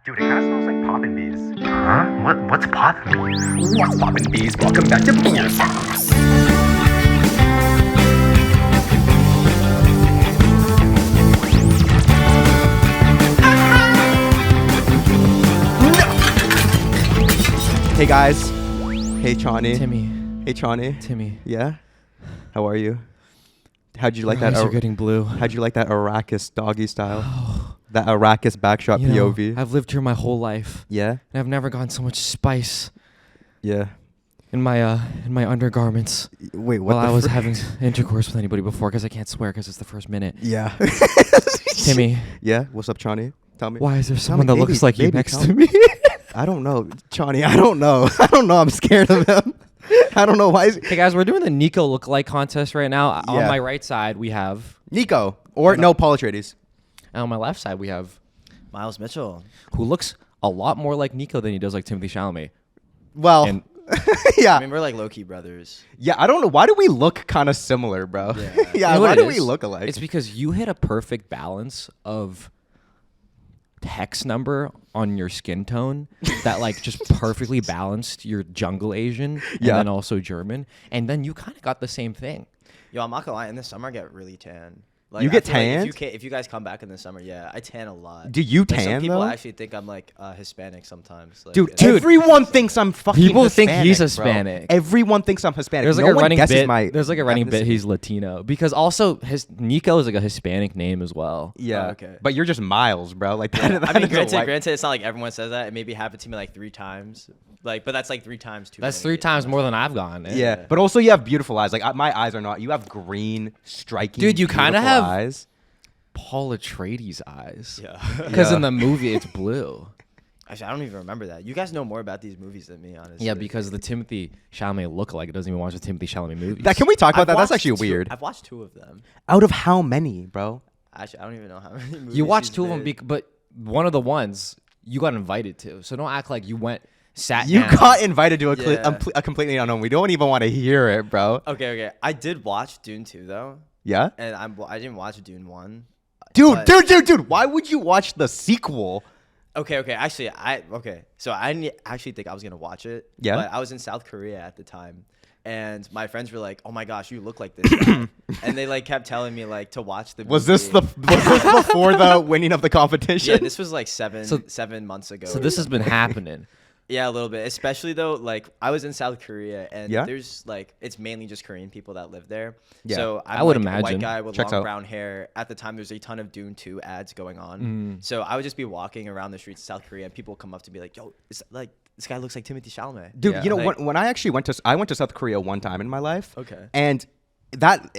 Dude, it kind of smells like poppin' bees. Huh? What's poppin' bees? What's poppin' bees? Welcome back to BeerSos. Hey guys. Hey Chani. Timmy. Hey Chani. Timmy. Yeah? How are you? How'd you like that? You're getting blue. How'd you like that Arrakis doggy style? That Arrakis backshot POV? I've lived here my whole life. Yeah? And I've never gotten so much spice Yeah. in my undergarments Wait, what while the I was frick? having intercourse with anybody before, because I can't swear because it's the first minute. Yeah. Timmy, Yeah? What's up, Chani? Tell me. why is there someone that baby, looks like you baby, next tell to me. me? I don't know. Chani, I don't know. I don't know. I'm scared of him. I don't know why. Hey guys, we're doing the Nico lookalike contest right now. Yeah. On my right side we have, Nico. Or no, Paul Atreides. and on my left side we have, Miles Mitchell. who looks a lot more like Nico than he does like Timothée Chalamet. Well, And yeah. I mean, we're like low-key brothers. Yeah, I don't know. Why do we look kind of similar, bro? Yeah. Yeah, You know why what do it we is? look alike? It's because you hit a perfect balance of hex number on your skin tone that like just perfectly balanced your jungle Asian and Yeah. then also German, and then you kind of got the same thing. Yo, I'm not gonna lie. In the summer, I get really tan. Like, You I get feel like tanned? if you guys come back in the summer, yeah, I tan a lot. Do you Like, tan, some people though? actually think I'm like Hispanic sometimes. Like, Dude, it's- everyone thinks I'm fucking People think Hispanic, he's bro. Hispanic. Everyone thinks I'm Hispanic. There's like no a one running guesses bit. my There's like a running bit. ethnicity. He's Latino because also his Nico is like a Hispanic name as well. Yeah. Oh, okay. But you're just Miles, bro. Like that, I that mean, is a white- granted, it's not like everyone says that. It maybe happened to me like 3 times. Like, but that's like 3 times too. That's many. 3 times more than I've gone. Yeah. But also you have beautiful eyes. Like my eyes are not. You have green, striking. Dude, you kinda beautiful have- eyes. Paul Atreides eyes. Yeah. Because Yeah. in the movie it's blue. Actually, I don't even remember that. You guys know more about these movies than me, honestly. Yeah, because the Timothy Chalamet lookalike doesn't even watch the Timothy Chalamet movies. That can we talk about I've that? That's watched actually 2 weird. I've watched 2 of them. Out of how many, bro? Actually, I don't even know how many movies You watched he's 2 of them, made. but one of the ones you got invited to. So don't act like you went, sat You down. got invited to Yeah. a completely unknown. We don't even want to hear it, bro. Okay. I did watch Dune 2 though, Yeah? and I didn't watch Dune 1. Dude, but- dude. Why would you watch the sequel? Okay. Actually, So I didn't actually think I was gonna watch it. Yeah? But I was in South Korea at the time, and my friends were like, "Oh my gosh, you look like this," guy." And they like kept telling me like to watch the. Was movie. this before the winning of the competition? Yeah, this was like 7 So- months ago. So or this has been something. happening. Yeah, a little bit. Especially though, like I was in South Korea, and Yeah? there's like it's mainly just Korean people that live there. Yeah. So I'm I would like, a imagine. white guy with Checks long out. brown hair. At the time, there's a ton of Dune 2 ads going on. Mm. So I would just be walking around the streets of South Korea, and people come up to me like, "Yo, it's like this guy looks like Timothée Chalamet." Dude, Yeah. you know Like- when I actually went to South Korea one time in my life. Okay. And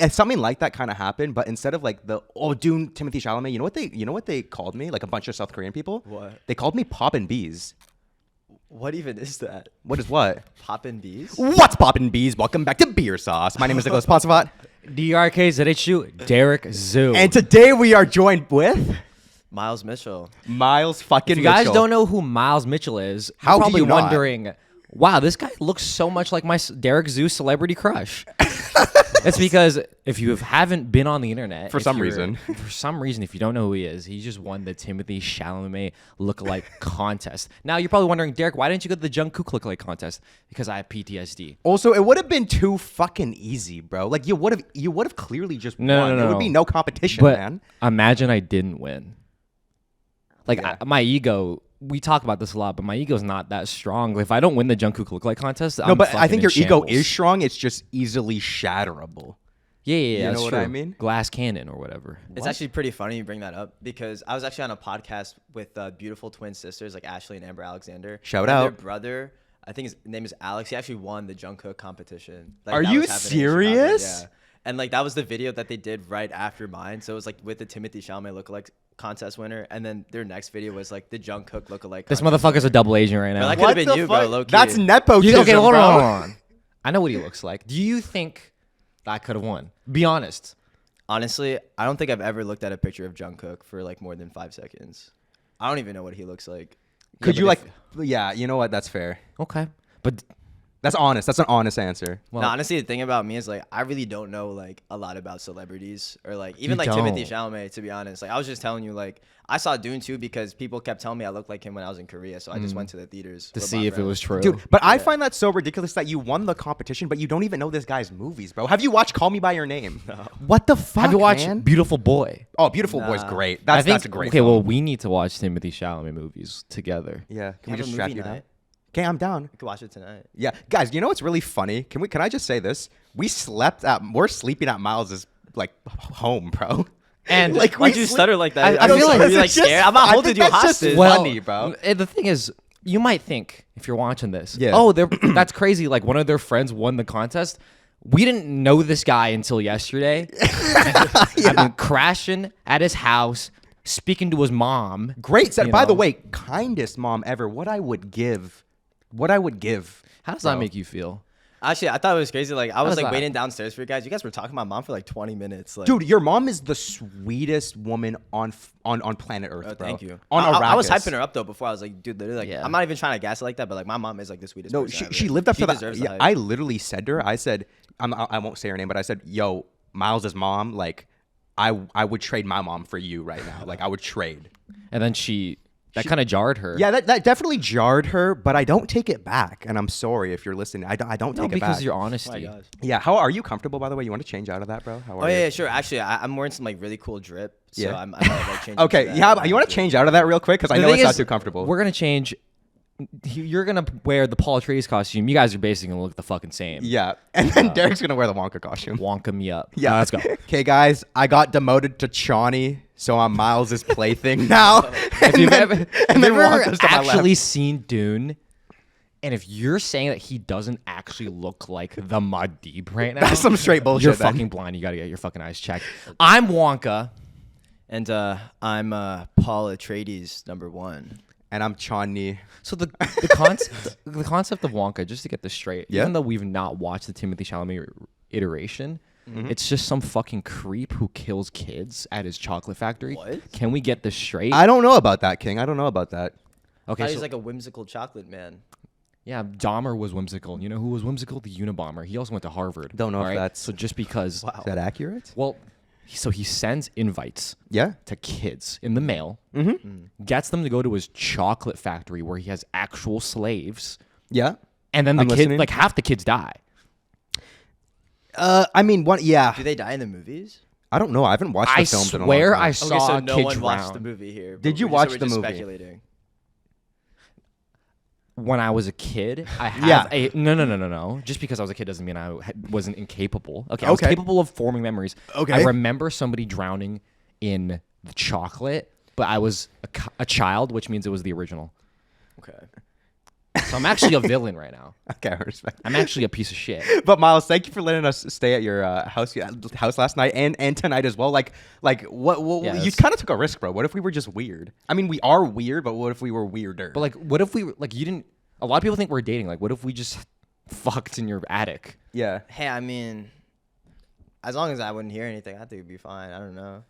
something like that kind of happened, but instead of like the Dune Timothée Chalamet, you know what they called me? Like a bunch of South Korean people. What? They called me Poppin' Bees. What even is that? What is what? Poppin' bees? What's Poppin' Bees? Welcome back to BeerSos. My name is Nicholas Ponsavat. DRKZHU, Derek Zoo. And today we are joined with Miles Mitchell. Miles fucking if you guys Mitchell. don't know who Miles Mitchell is, How you're do probably you not? wondering, wow, this guy looks so much like my Derek Zoo celebrity crush. That's because if you haven't been on the internet, For if some you're- reason. if you don't know who he is, he just won the Timothée Chalamet lookalike contest. Now you're probably wondering, Derek, why didn't you go to the Jungkook lookalike contest? Because I have PTSD. Also, it would have been too fucking easy, bro. Like you would have clearly just won. There would be no competition, But man. imagine I didn't win. Like Yeah. my ego. We talk about this a lot, but my ego's not that strong. If I don't win the Jungkook lookalike contest, No, I'm but I fucking think in your ego shambles. is strong. It's just easily shatterable. Yeah, You that's know what I true. mean? Glass cannon or whatever. It's actually pretty funny you bring that up because I was actually on a podcast with beautiful twin sisters like Ashley and Amber Alexander. Shout And out. Their brother, I think his name is Alex. He actually won the Jungkook competition. Like, Are that you was happening in Chicago, serious? Yeah. And like that was the video that they did right after mine. So it was like with the Timothée Chalamet lookalike contest winner, and then their next video was like the Jungkook lookalike. This contest motherfucker's a winner. double agent right Bro, now. that could have been you, bro. Low key. That's nepotism, Okay, hold bro. on. I know what he looks like. Do you think I could have won? Be honest. Honestly, I don't think I've ever looked at a picture of Jungkook for like more than 5 seconds. I don't even know what he looks like. Could Yeah, you but like? Yeah, you know what? That's fair. Okay, but That's honest. That's an honest answer. Well, no, honestly, the thing about me is like I really don't know like a lot about celebrities or like even You like don't. Timothée Chalamet. To be honest, like I was just telling you, like I saw Dune 2 because people kept telling me I looked like him when I was in Korea, so I just went to the theaters to with see my if it friends. was true. Dude, but I find that so ridiculous that you won the competition, but you don't even know this guy's movies, bro. Have you watched Call Me by Your Name? No. What the fuck? Have you watched man? Beautiful Boy? Oh, Beautiful Boy's Nah. great. That's a great. Okay, film. well, we need to watch Timothée Chalamet movies together. yeah. Can we Have a just strap movie you down? night. Okay, I'm down. We could watch it tonight. Yeah, guys, you know what's really funny? Can I just say this? We're sleeping at Miles' like home, bro. And like, Why'd we you sleep- stutter like that? I feel like were you like it's just- scared? I'm not I holding think you that's just hostage. funny, bro. The thing is, you might think if you're watching this, Yeah. oh, that's crazy. Like one of their friends won the contest. We didn't know this guy until yesterday. I've been crashing at his house, speaking to his mom. Great set. You By the know. way, kindest mom ever. What I would give. How does that Bro. make you feel? Actually, I thought it was crazy. Like I was does like that? waiting downstairs for you guys. You guys were talking to my mom for like 20 minutes. Like, Dude, your mom is the sweetest woman on planet Earth, oh, bro. thank you. On I was Arrakis. hyping her up though before. I was like, dude, literally, like, Yeah. I'm not even trying to gas it like that, but like my mom is like the sweetest. No, person she ever. lived up She to deserves that. the Yeah, hype. I literally said to her, I said, I won't say her name, but I said, yo, Miles' mom, like, I would trade my mom for you right now. Like, I would trade. And then that kind of jarred her. Yeah, that definitely jarred her, but I don't take it back. And I'm sorry if you're listening. I don't No, take it because back. your Oh my honesty. gosh. Yeah, how are you comfortable, by the way? You want to change out of that, bro? How are Oh you? yeah, sure. Actually, I'm wearing some like really cool drip. So Yeah. I'm like changing. Okay, to that. yeah, you want to change out of that real quick? Because I The know thing it's not is, too comfortable. We're gonna change. You're gonna wear the Paul Atreides costume. You guys are basically gonna look the fucking same. Yeah, and then Derek's going to wear the Wonka costume. Wonka me up. Yeah, Let's go. Okay, guys, I got demoted to Chani, so I'm Miles' plaything now. If you've ever, and then ever Wonka's to my actually left. seen Dune, and if you're saying that he doesn't actually look like the Muad'Dib right now, That's some straight bullshit. you're then. fucking blind. You gotta get your fucking eyes checked. I'm Wonka. And I'm Paul Atreides #1. And I'm Chani. So the concept of Wonka, just to get this straight, Yeah. even though we've not watched the Timothée Chalamet iteration, it's just some fucking creep who kills kids at his chocolate factory. What? Can we get this straight? I don't know about that, King. I don't know about that. Okay, He's so, like a whimsical chocolate man. yeah, Dahmer was whimsical. You know who was whimsical? The Unabomber. He also went to Harvard. Don't know if alright? that's- So just because, Is that accurate? well, so he sends invites Yeah. to kids in the mail, gets them to go to his chocolate factory where he has actual slaves, Yeah. and then the I'm kid, listening. like half the kids die. I mean, yeah. Do they die in the movies? I don't know. I haven't watched the I films in a long swear time. I Okay, saw so a no kid one drown. watched the movie here. Did but you we're watch just the movie? Speculating. When I was a kid, I have Yeah. no. Just because I was a kid doesn't mean I wasn't incapable. Okay, I was Okay. capable of forming memories. Okay. I remember somebody drowning in the chocolate, but I was a child, which means it was the original. Okay. So I'm actually a villain right now. Okay, I respect. I'm actually a piece of shit. But Miles, thank you for letting us stay at your house last night and tonight as well. Like what Yeah, you that's- kind of took a risk, bro. What if we were just weird? I mean, we are weird, but what if we were weirder? But like, what if we like you didn't? A lot of people think we're dating. Like, what if we just fucked in your attic? yeah. Hey, I mean, as long as I wouldn't hear anything, I think it'd be fine. I don't know.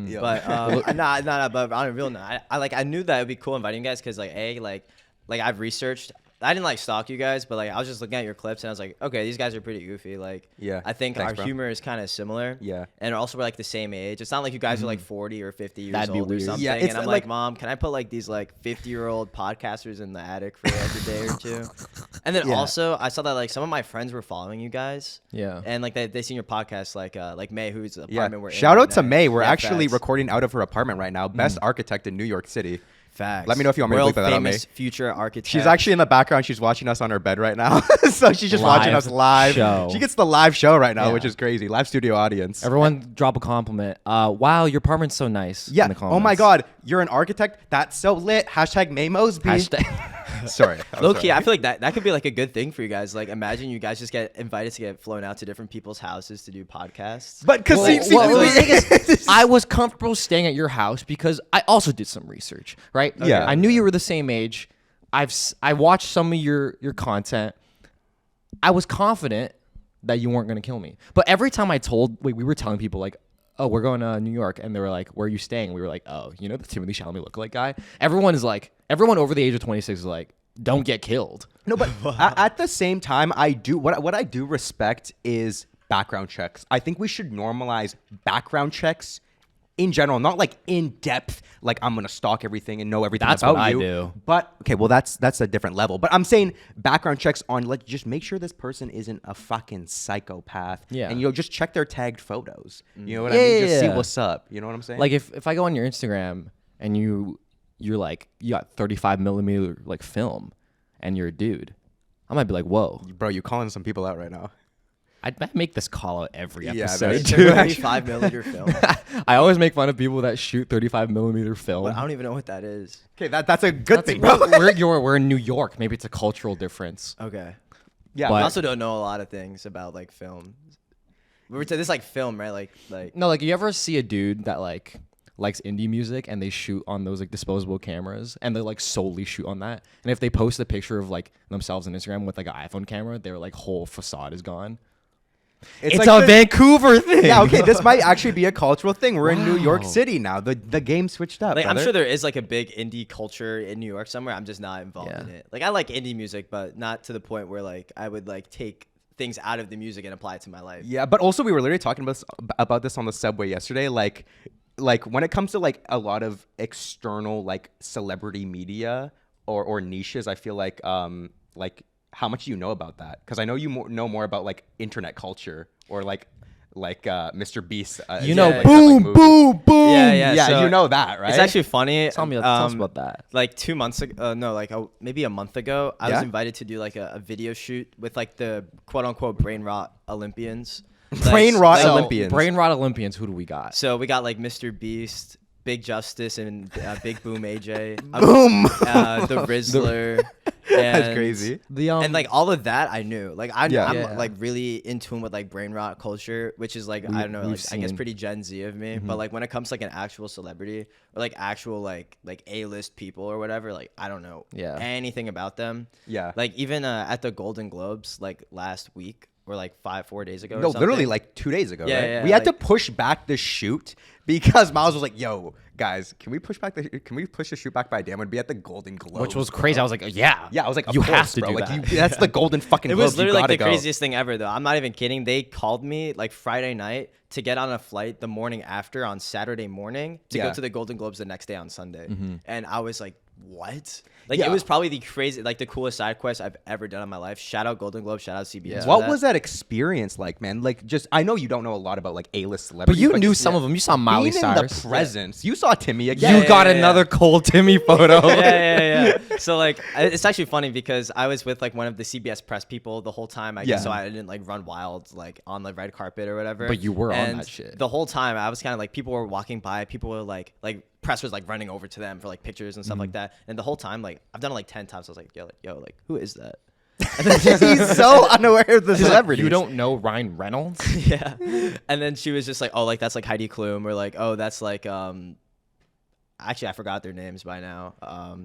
Yeah. But nah, but on a real note, I knew that it'd be cool inviting you guys because like I've researched. I didn't like stalk you guys, but like I was just looking at your clips and I was like, okay, these guys are pretty goofy. Like, Yeah. I think Thanks, our bro. humor is kind of similar. Yeah. And also we're like the same age. It's not like you guys are like 40 or 50 years That'd be old or weird. something. Yeah, and it's I'm like- like, Mom, can I put like these like 50-year-old podcasters in the attic for like a day or two? And then Yeah. also I saw that like some of my friends were following you guys. Yeah. And like they seen your podcast, like May, who's the Yeah. apartment we're in. Shout right out to now. May. We're Yeah, actually facts. recording out of her apartment right now. Best architect in New York City. Facts. Let me know if you want me to World bleep that out, famous May. future architect. She's actually in the background. She's watching us on her bed right now. So she's just watching Live us live. show. She gets the live show right now, Yeah. which is crazy. Live studio audience. Everyone, drop a compliment. Wow, your apartment's so nice. Yeah. In the Oh my comments. God. You're an architect? That's so lit. Hashtag Maymosby. Hashtag. Sorry. I'm Low sorry. key, I feel like that could be like a good thing for you guys. Like, imagine you guys just get invited to get flown out to different people's houses to do podcasts. But because The thing is, I was comfortable staying at your house because I also did some research, right? Yeah. I knew you were the same age. I watched some of your content. I was confident that you weren't going to kill me. But every time we were telling people like, oh, we're going to New York. And they were like, where are you staying? We were like, oh, you know the Timothée Chalamet lookalike guy? Everyone over the age of 26 is like, don't get killed. No, but at the same time, I do what I do respect is background checks. I think we should normalize background checks in general, not like in depth, like I'm gonna stalk everything and know everything That's about what you. I do. But okay, well that's a different level. But I'm saying background checks on like just make sure this person isn't a fucking psychopath. Yeah. And just check their tagged photos. You know what I mean? Just see what's up. You know what I'm saying? Like if I go on your Instagram and you're like you got 35 millimeter like film, and you're a dude, I might be like, whoa. bro, you calling some people out right now. I'd make this call out every Yeah, episode. that's dude. 35mm film. I always make fun of people that shoot 35 millimeter film. But I don't even know what that is. Okay, that's a good That's- thing, bro. we're in New York. Maybe it's a cultural difference. Okay. Yeah, But- I also don't know a lot of things about like film. This is like film, right? Like No, like you ever see a dude that like likes indie music and they shoot on those like disposable cameras and they like solely shoot on that. And if they post a picture of like themselves on Instagram with like an iPhone camera, their like whole facade is gone. It's like a the- Vancouver thing. Yeah, okay, this might actually be a cultural thing. We're in New York Wow. City now. The game switched up. I'm brother. sure there is like a big indie culture in New York somewhere. I'm just not involved Yeah. in it. Like I like indie music, but not to the point where like I would like take things out of the music and apply it to my life. Yeah, but also we were literally talking about this on the subway yesterday. Like when it comes to like a lot of external like celebrity media or niches, I feel like how much do you know about that? Because I know you know more about like internet culture or like Mr. Beast. You know, yeah, boom, like, boom, boom. Yeah, so you know that, right? It's actually funny. Tell us about that. Like 2 months ago, no, like maybe a month ago, I was Yeah? invited to do like a video shoot with like the quote unquote brain rot Olympians. Brain rot So, Olympians. Brain rot Olympians. Who do we got? So we got like Mr. Beast, Big Justice, and Big Boom AJ. Boom. The Rizzler. That's and- crazy. And like all of that, I knew. Like I'm Yeah. like really in tune with like brain rot culture, which is like I don't know, we've like, I guess seen. pretty Gen Z of me. But like when it comes to like an actual celebrity or like actual like A-list people or whatever, like I don't know Yeah. anything about them. Yeah. Like even at the Golden Globes like last week or like 4 days ago. No, or literally something. like 2 days ago, Yeah, right? yeah, We had to like- push back the shoot because Miles was like, "Yo, guys, can we push the shoot back by a day? I'm gonna be at the Golden Globes." Which was bro." crazy. I was like, yeah. Yeah, I was like, of you course, have to bro. do Like, that. that's the Golden fucking It Globes. was literally you like the gotta go. craziest thing ever, though. I'm not even kidding. They called me like Friday night to get on a flight the morning after on Saturday morning to Yeah. go to the Golden Globes the next day on Sunday. And I was like, what? Like, Yeah. it was probably the coolest side quest I've ever done in my life. Shout out Golden Globes, shout out CBS. for What that. was that experience like, man? Like, just I know you don't know a lot about like A-list But celebrities, you knew just, some of them. You saw Miley being in Cyrus. the presence. You saw Timmy again. You got another cold Timmy photo. yeah. So like, it's actually funny because I was with like one of the CBS press people the whole time. I guess Yeah. so I didn't like run wild like on the red carpet or whatever. But you were on And that shit. the whole time. I was kind of like people were walking by. People were like press was like running over to them for like pictures and stuff like that. And the whole time, like I've done it like 10 times. I was like, yo, like who is that? He's so unaware of the She's like, celebrities. you don't know Ryan Reynolds? Yeah. And then she was just like, oh, like that's like Heidi Klum, or like, oh, that's like actually I forgot their names by now.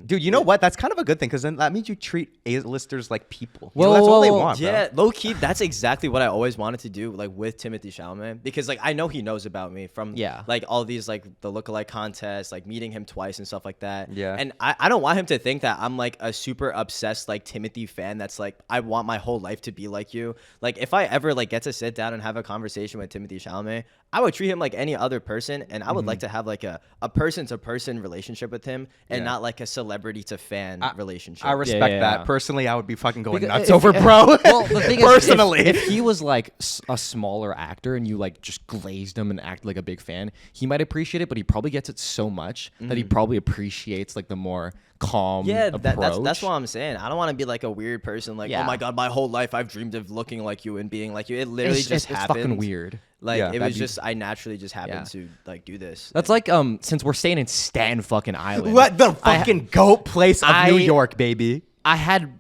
Dude, you know what? That's kind of a good thing because then that means you treat A-listers like people. Well, That's all they well, want, bro. Yeah, low key, that's exactly what I always wanted to do, like with Timothée Chalamet, because like I know he knows about me from like all these like the lookalike contests, like meeting him twice and stuff like that. Yeah. And I don't want him to think that I'm like a super obsessed like Timothy fan that's like I want my whole life to be like you. Like if I ever like get to sit down and have a conversation with Timothée Chalamet, I would treat him like any other person, and I would like to have like a person to person relationship with him and not like a celebrity to fan relationship. I respect yeah. that. Personally, I would be fucking going Because nuts if- over bro. Well, the thing Personally. is, if he was like a smaller actor and you like just glazed him and act like a big fan, he might appreciate it, but he probably gets it so much that he probably appreciates like the more calm approach. That's what I'm saying. I don't want to be like a weird person like, Yeah. oh my god, my whole life I've dreamed of looking like you and being like you. It literally It's just happened. fucking weird. Like Yeah, it that'd was be- just I naturally just happened Yeah. to like do this. That's like since we're staying in Staten fucking Island. What the fucking goat place of New I- York, baby. I had,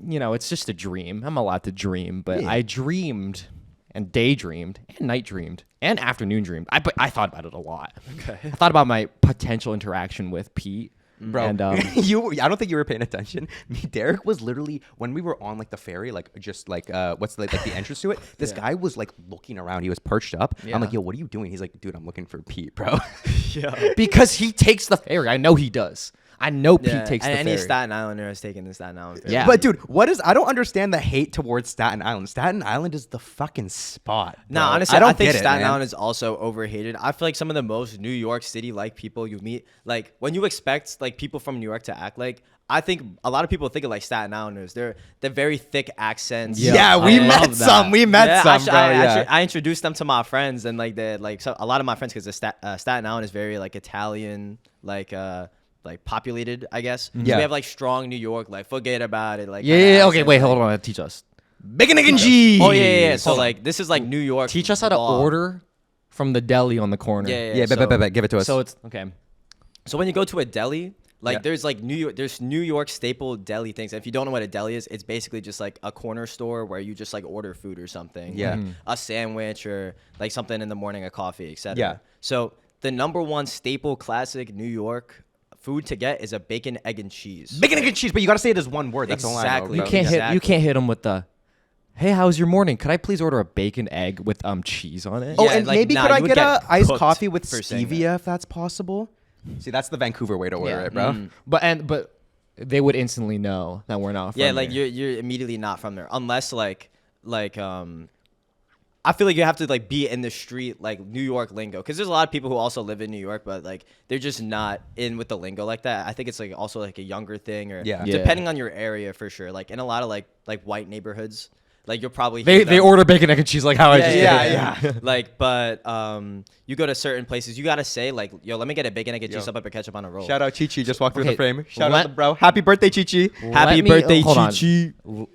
it's just a dream. I'm allowed to dream, but I dreamed and daydreamed and night dreamed and afternoon dreamed. But I thought about it a lot. Okay. I thought about my potential interaction with Pete. Bro, And, I don't think you were paying attention. Derek was literally, when we were on like the ferry, like just like what's like the entrance to it, this guy was like looking around. He was perched up. I'm like, yo, what are you doing? He's like, dude, I'm looking for Pete, bro. yeah. because he takes the ferry. I know he does. I know Pete Yeah, takes and the any ferry. Staten Islander has taken the Staten Island ferry. Yeah. But dude, I don't understand the hate towards Staten Island. Staten Island is the fucking spot. No, bro. honestly, don't I think get it, Staten man. Island is also overhated. I feel like some of the most New York City like people you meet, like when you expect like people from New York to act like, I think a lot of people think of like Staten Islanders. They're very thick accents. Yeah, I we love met that. some. We met Yeah, some, actually, bro. actually, Yeah. I introduced them to my friends, and like they like so a lot of my friends because Staten Island is very like Italian, like populated, I guess. So Yeah. we have like strong New York, like forget about it, like Yeah, kinda yeah, okay, accent, wait, like- hold on. Teach us. Bacon, egg, and cheese. Oh yeah. So Hold on. like this is like New York. Teach us how to law. order from the deli on the corner. Yeah. Yeah, so, give it to us. So it's okay. so when you go to a deli, like Yeah. there's like there's New York staple deli things. If you don't know what a deli is, it's basically just like a corner store where you just like order food or something. Yeah. Like a sandwich or like something in the morning, a coffee, etc. Yeah. So the number one staple classic New York food to get is a bacon, egg, and cheese. Bacon, egg, and cheese, but you gotta say it as one word. That's Exactly. all I know. You bro. can't hit. You Exactly. can't hit them with the. Hey, how's your morning? Could I please order a bacon egg with cheese on it? Oh, Yeah, and like, maybe nah, could I you would get a get iced cooked coffee with for saying that. stevia if that's possible? See, that's the Vancouver way to order Yeah. it, bro. But they would instantly know that we're not. From Yeah, like here. you're immediately not from there unless I feel like you have to like be in the street like New York lingo because there's a lot of people who also live in New York but like they're just not in with the lingo like that. I think it's like also like a younger thing or Yeah. Yeah. depending on your area for sure. Like in a lot of like white neighborhoods, like you'll probably They hear them. order bacon, egg, and cheese like how I just did. yeah. Like but you go to certain places you gotta say like yo let me get a bacon egg and cheese up and ketchup on a roll. Shout out Chi Chi, just walked through Okay, the frame. Shout let- out the bro. Happy birthday, Chi Chi. Happy Let me- birthday, hold on. Chi-Chi.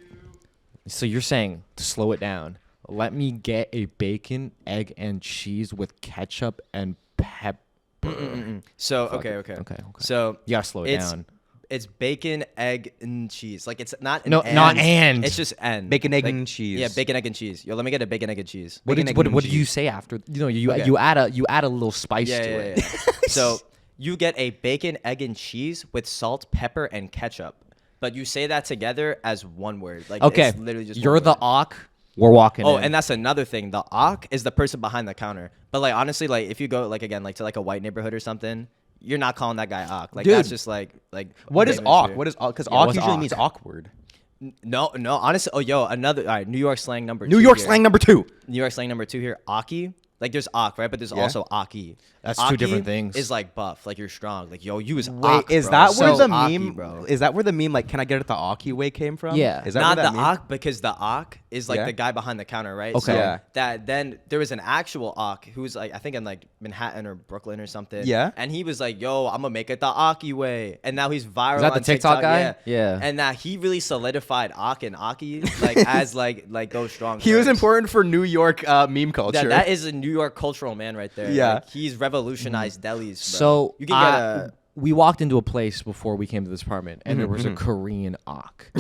So you're saying to slow it down. Let me get a bacon, egg, and cheese with ketchup and pepper. So Fuck okay. Okay. So You gotta slow it down. It's bacon, egg, and cheese. Like it's not an No, not and. It's just and. Bacon, egg, Like, and cheese. Yeah, bacon, egg, and cheese. Yo, let me get a bacon, egg, and cheese. What Bacon, did egg, what, and what did you cheese. say after? You Okay. you add a little spice Yeah, to yeah, it. yeah. So you get a bacon, egg, and cheese with salt, pepper, and ketchup. But you say that together as one word. Like Okay, it's literally just you're one the word. awk. We're walking. Oh, in. and that's another thing. The awk is the person behind the counter. But like honestly, like if you go like again like to like a white neighborhood or something, you're not calling that guy awk. Like that's Dude. just like What is famous awk? here. What is awk? Because Yeah, awk what's usually awk? means awkward. No, honestly. Oh, yo, another. All right, New York slang number. New two York here. slang number 2. New York slang number 2 here. Aki. Like there's awk, right? But there's Yeah. also aki. That's two Aki different things. Is like buff, like you're strong. Like yo, you is Wait, awk, is bro. that where So the aki, meme? bro? Is that where the meme like, can I get it the Aki way came from? Yeah. Is that Not where that the meme? awk because the awk is like Yeah. the guy behind the counter, right? Okay. So Yeah. that then there was an actual awk who's like I think in like Manhattan or Brooklyn or something. Yeah. And he was like, "Yo, I'm gonna make it the Aki way," and now he's viral. Is that the on TikTok guy? Yeah. Yeah. And now he really solidified Ak and Aki like as like those strong. He was friends. important for New York meme culture. That is a New York cultural man right there. Yeah. Like, he's revolutionized delis. Bro. So you can get a. we walked into a place before we came to this apartment, and there was a Korean awk.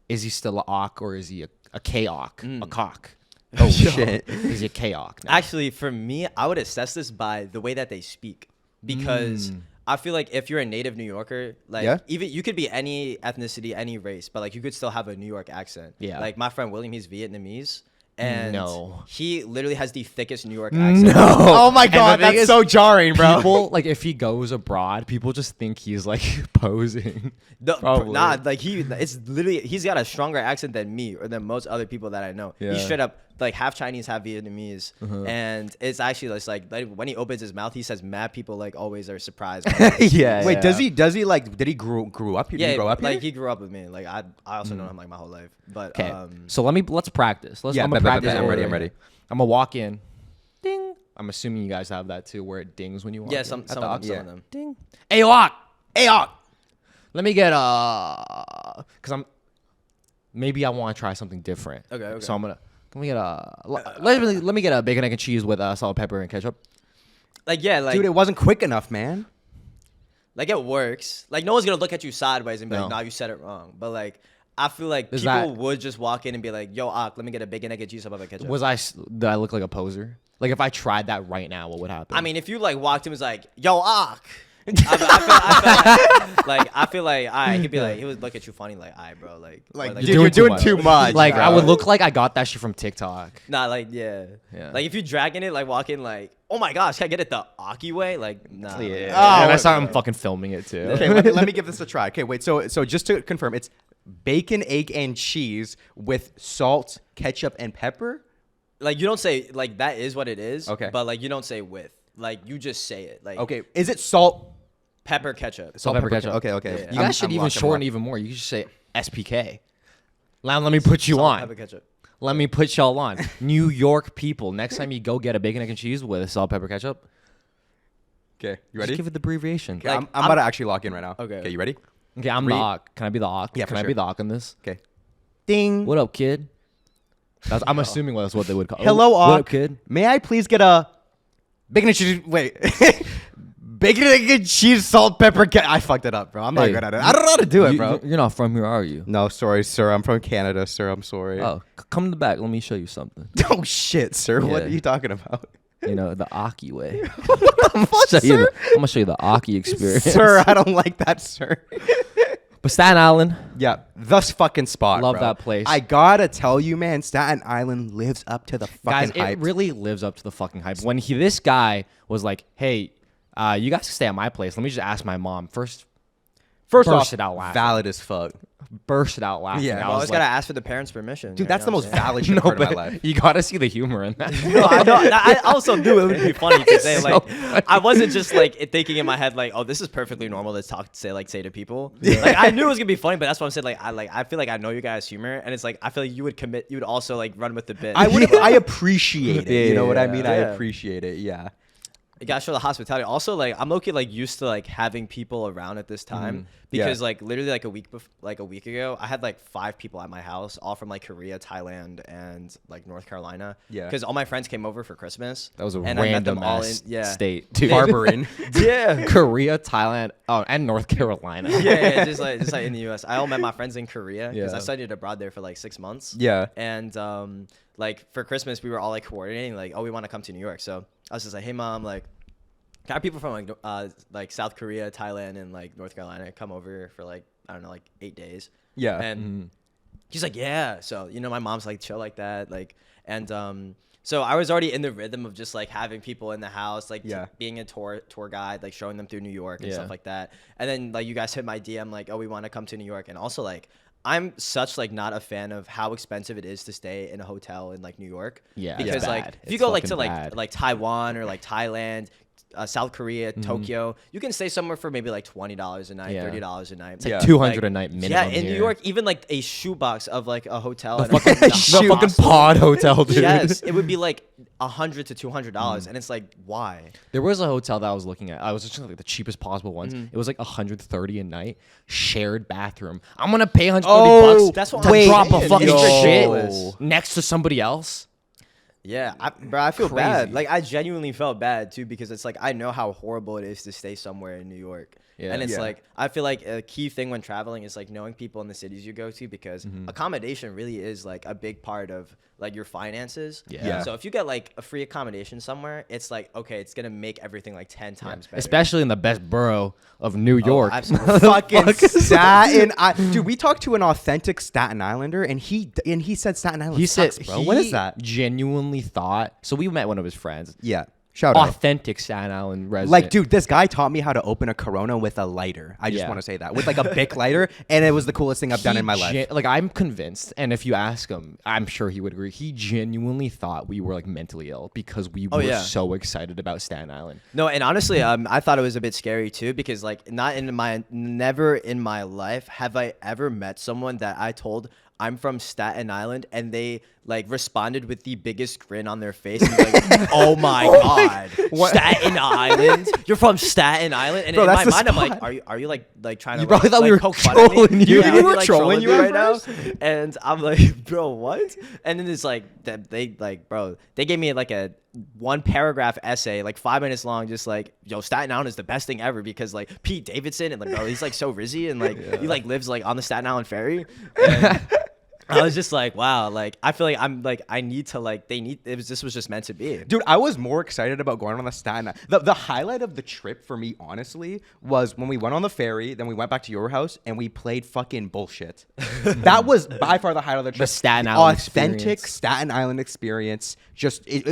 Is he still a awk or is he a K-awk? A cock? oh shit. Is he a K-awk now? Actually, for me, I would assess this by the way that they speak, because I feel like if you're a native New Yorker, like Yeah. even you could be any ethnicity, any race, but like you could still have a New York accent. Yeah. Like my friend William, he's Vietnamese. And No. he literally has the thickest New York accent. Oh my god, the thing that's is, so jarring, bro. People like if he goes abroad, people just think he's like posing. No, Probably. nah, like it's literally he's got a stronger accent than me or than most other people that I know. Yeah. He's straight up like half Chinese, half Vietnamese, and it's actually just like when he opens his mouth, he says mad people like always are surprised. Yeah. Wait, does he like? Did he grew up here? Did Yeah, he grow up like here? he grew up with me. Like I also know him like my whole life. But Okay. So let's practice. Yeah, I'm bet, gonna bet, practice. bet. I'm ready, I'm ordering. ready. I'm gonna walk in. Ding. I'm assuming you guys have that too, where it dings when you walk yeah, in. some At the of them, awk. some of them. Ding. Hey, awk. Hey, awk. Let me get maybe I want to try something different. Okay. So let me get a bacon, egg, and cheese with salt, pepper, and ketchup. Like yeah, like Dude, it wasn't quick enough, man. like it works. Like no one's gonna look at you sideways and be No. like, "Nah, you said it wrong." But like I feel like Is people that- would just walk in and be like, "Yo, Ak, let me get a bacon, egg, and cheese, up and ketchup." Did I look like a poser? Like if I tried that right now, what would happen? I mean, if you like walked in and was like, "Yo, Ak," Like I feel like I could be like he would look at you funny like bro like Dude, you're doing too much. Like I bro. would look like I got that shit from TikTok. nah like yeah like if you dragging it like walking like oh my gosh can I get it the Aki way like nah Yeah. Oh, And I saw him fucking filming it too. Okay, let me give this a try. Okay, wait. So just to confirm, it's bacon, egg, and cheese with salt, ketchup, and pepper. like you don't say like that is what it is Okay. but like you don't say with like you just say it like Okay, is it salt? pepper ketchup Salt, pepper, ketchup. Okay. Yeah. You guys should even shorten even more. You should just say SPK. Now let me put you Salt, on. pepper ketchup. Let me put y'all on. New York people. Next time you go get a bacon, egg, and cheese with salt, pepper, ketchup, Okay, you just ready? give it the abbreviation. Okay, like, I'm about to actually lock in right now. Okay. Okay, you ready? Okay, I'm the Ock. Can I be the Ock? Yeah, Can for I be sure. the Ock in this? Okay. Ding. What up, kid? I'm assuming that's what they would call. Hello, What up, Ock. kid? May I please get a bacon and cheese? Wait. Bacon, egg, and cheese, salt, pepper. I fucked it up, bro. I'm not Hey, good at it. I don't know how to do it, bro. You're not from here, are you? No, sorry, sir. I'm from Canada, sir. I'm sorry. Oh, come to the back. Let me show you something. Oh shit, sir. What Yeah. are you talking about? You know, the Aki way. Fuck, sir. I'm gonna show you the Aki experience. Sir, I don't like that, sir. But Staten Island, Yeah, thus fucking spot. Love bro. that place. I gotta tell you, man, Staten Island lives up to the guys, fucking hype. it really lives up to the fucking hype. When this guy was like, "Hey, you guys can stay at my place. Let me just ask my mom first." First burst off, it out laughing. valid as fuck. Bursted out laughing. Yeah. I I was always like, gotta ask for the parents' permission. Dude, you that's the know most what I'm saying? valid shit no, I've heard in but my life. you gotta see the humor in that. No, I know. I also knew it would be funny to say So like funny. I wasn't just like thinking in my head like, oh, this is perfectly normal to say to people. Like I knew it was gonna be funny, but that's what I'm saying. Like I feel like I know you guys' humor, and it's like I feel like you would also like run with the bit. I appreciate it. You know what I mean? I Yeah. appreciate it. Yeah. You gotta show the hospitality. Also, like I'm low-key like used to like having people around at this time because like literally like a week ago, I had like 5 people at my house, all from like Korea, Thailand, and like North Carolina. Yeah. Because all my friends came over for Christmas. That was a and I met them random all ass in yeah. state. Dude. Barbering. Yeah. Korea, Thailand, and North Carolina. Yeah, just like in the U.S. I all met my friends in Korea because Yeah. I studied abroad there for like 6 months. Yeah. And like for Christmas, we were all like coordinating, like, oh, we want to come to New York. So I was just like, hey, mom, like, can I have people from like South Korea, Thailand, and like North Carolina come over for like I don't know, like 8 days? Yeah. And he's like, yeah. So you know, my mom's like chill like that, like, and so I was already in the rhythm of just like having people in the house, like being a tour guide, like showing them through New York and stuff like that. And then like you guys hit my DM like, oh, we want to come to New York, and also like I'm such like not a fan of how expensive it is to stay in a hotel in like New York. Yeah, because it's like bad. if you It's go like fucking to bad. like Taiwan or like Thailand. South Korea, Tokyo, you can stay somewhere for maybe like $20 a night, Yeah. $30 a night. It's like 200 a night minimum. Yeah, in New here. York, even like a shoebox of like a hotel, The and fucking, the fucking pod hotel, dude. Yes, it would be like $100 to $200, and it's like, why? There was a hotel that I was looking at. I was just like the cheapest possible ones. It was like 130 a night, shared bathroom. I'm gonna pay 130 bucks that's what to I'm drop a saying. fucking Yo. shit next to somebody else. Yeah, bro, I feel Crazy. bad. Like I genuinely felt bad too because it's like I know how horrible it is to stay somewhere in New York. Yeah. And it's Yeah. like I feel like a key thing when traveling is like knowing people in the cities you go to because accommodation really is like a big part of like your finances. Yeah. So if you get like a free accommodation somewhere, it's like okay, it's gonna make everything like 10 times better. Especially in the best borough of New York. absolutely. Fucking Staten Island. Dude, we talked to an authentic Staten Islander, and he said Staten Island He sucks, said, bro. What is that? Genuinely thought. So we met one of his friends. Yeah. Shout out. Authentic Staten Island resident. Like, dude, this guy taught me how to open a Corona with a lighter. I just Yeah. want to say that. With like a Bic lighter, and it was the coolest thing I've done in my life. Like I'm convinced, and if you ask him, I'm sure he would agree. He genuinely thought we were like mentally ill because we were yeah. so excited about Staten Island. No, and honestly, I thought it was a bit scary too because like never in my life have I ever met someone that I told I'm from Staten Island and they like responded with the biggest grin on their face and like, oh my god, Staten Island, you're from Staten Island, and Bro, in that's my the mind I'm like, spot. are you like trying to? You probably like, thought we like, were poke fun at me? trolling you. Yeah, We I'd were be, like, trolling you right at now, first. and I'm like, bro, what? And then it's like that they like, bro, they gave me like a 1-paragraph essay, like 5 minutes long, just like, yo, Staten Island is the best thing ever because like Pete Davidson and like, bro, he's like so rizzy and like he like lives like on the Staten Island ferry. And I was just like, wow, like I feel like I'm like I need to like this was just meant to be. Dude, I was more excited about going on the Staten Island. The highlight of the trip for me, honestly, was when we went on the ferry, then we went back to your house and we played fucking bullshit. That was by far the highlight of the trip. The Staten Island authentic experience. Staten Island experience.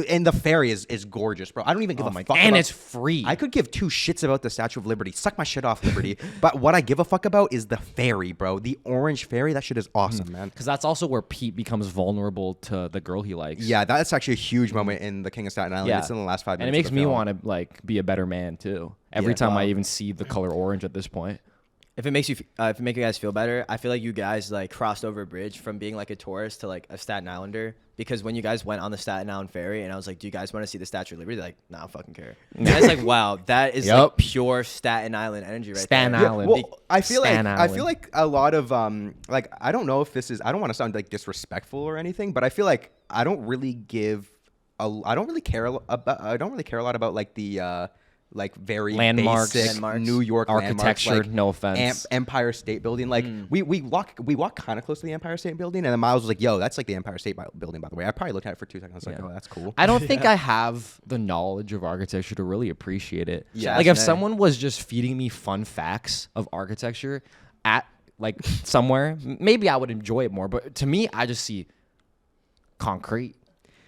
And the ferry is gorgeous, bro. I don't even give a fuck. And about, it's free. I could give two shits about the Statue of Liberty. Suck my shit off, Liberty. But what I give a fuck about is the ferry, bro. The orange ferry. That shit is awesome, man. Because that's also where Pete becomes vulnerable to the girl he likes. Yeah, that's actually a huge moment in The King of Staten Island. Yeah. It's in the last 5 minutes. And it makes of the me film. want to like be a better man too. Every Yeah. time I Wow. even see the color orange at this point. If it makes you guys feel better, I feel like you guys like crossed over a bridge from being like a tourist to like a Staten Islander, because when you guys went on the Staten Island ferry and I was like, do you guys want to see the Statue of Liberty? They're like, nah, I fucking care. And it's like, wow, that is like Yup. pure Staten Island energy right Staten there. Island. Well, I feel Staten like Island. a lot of like I don't know if this is, I don't want to sound like disrespectful or anything, but I feel like I don't really care a lot about like the like very Landmarks. basic Landmarks. New York Architecture, landmarks, like no offense. Empire State Building. Like we walk kind of close to the Empire State Building, and then Miles was like, "Yo, that's like the Empire State Building, by the way." I probably looked at it for 2 seconds. I was like, "Oh, that's cool." I don't think I have the knowledge of architecture to really appreciate it. Yeah. Like if Fascinating. someone was just feeding me fun facts of architecture at like somewhere, maybe I would enjoy it more. But to me, I just see concrete.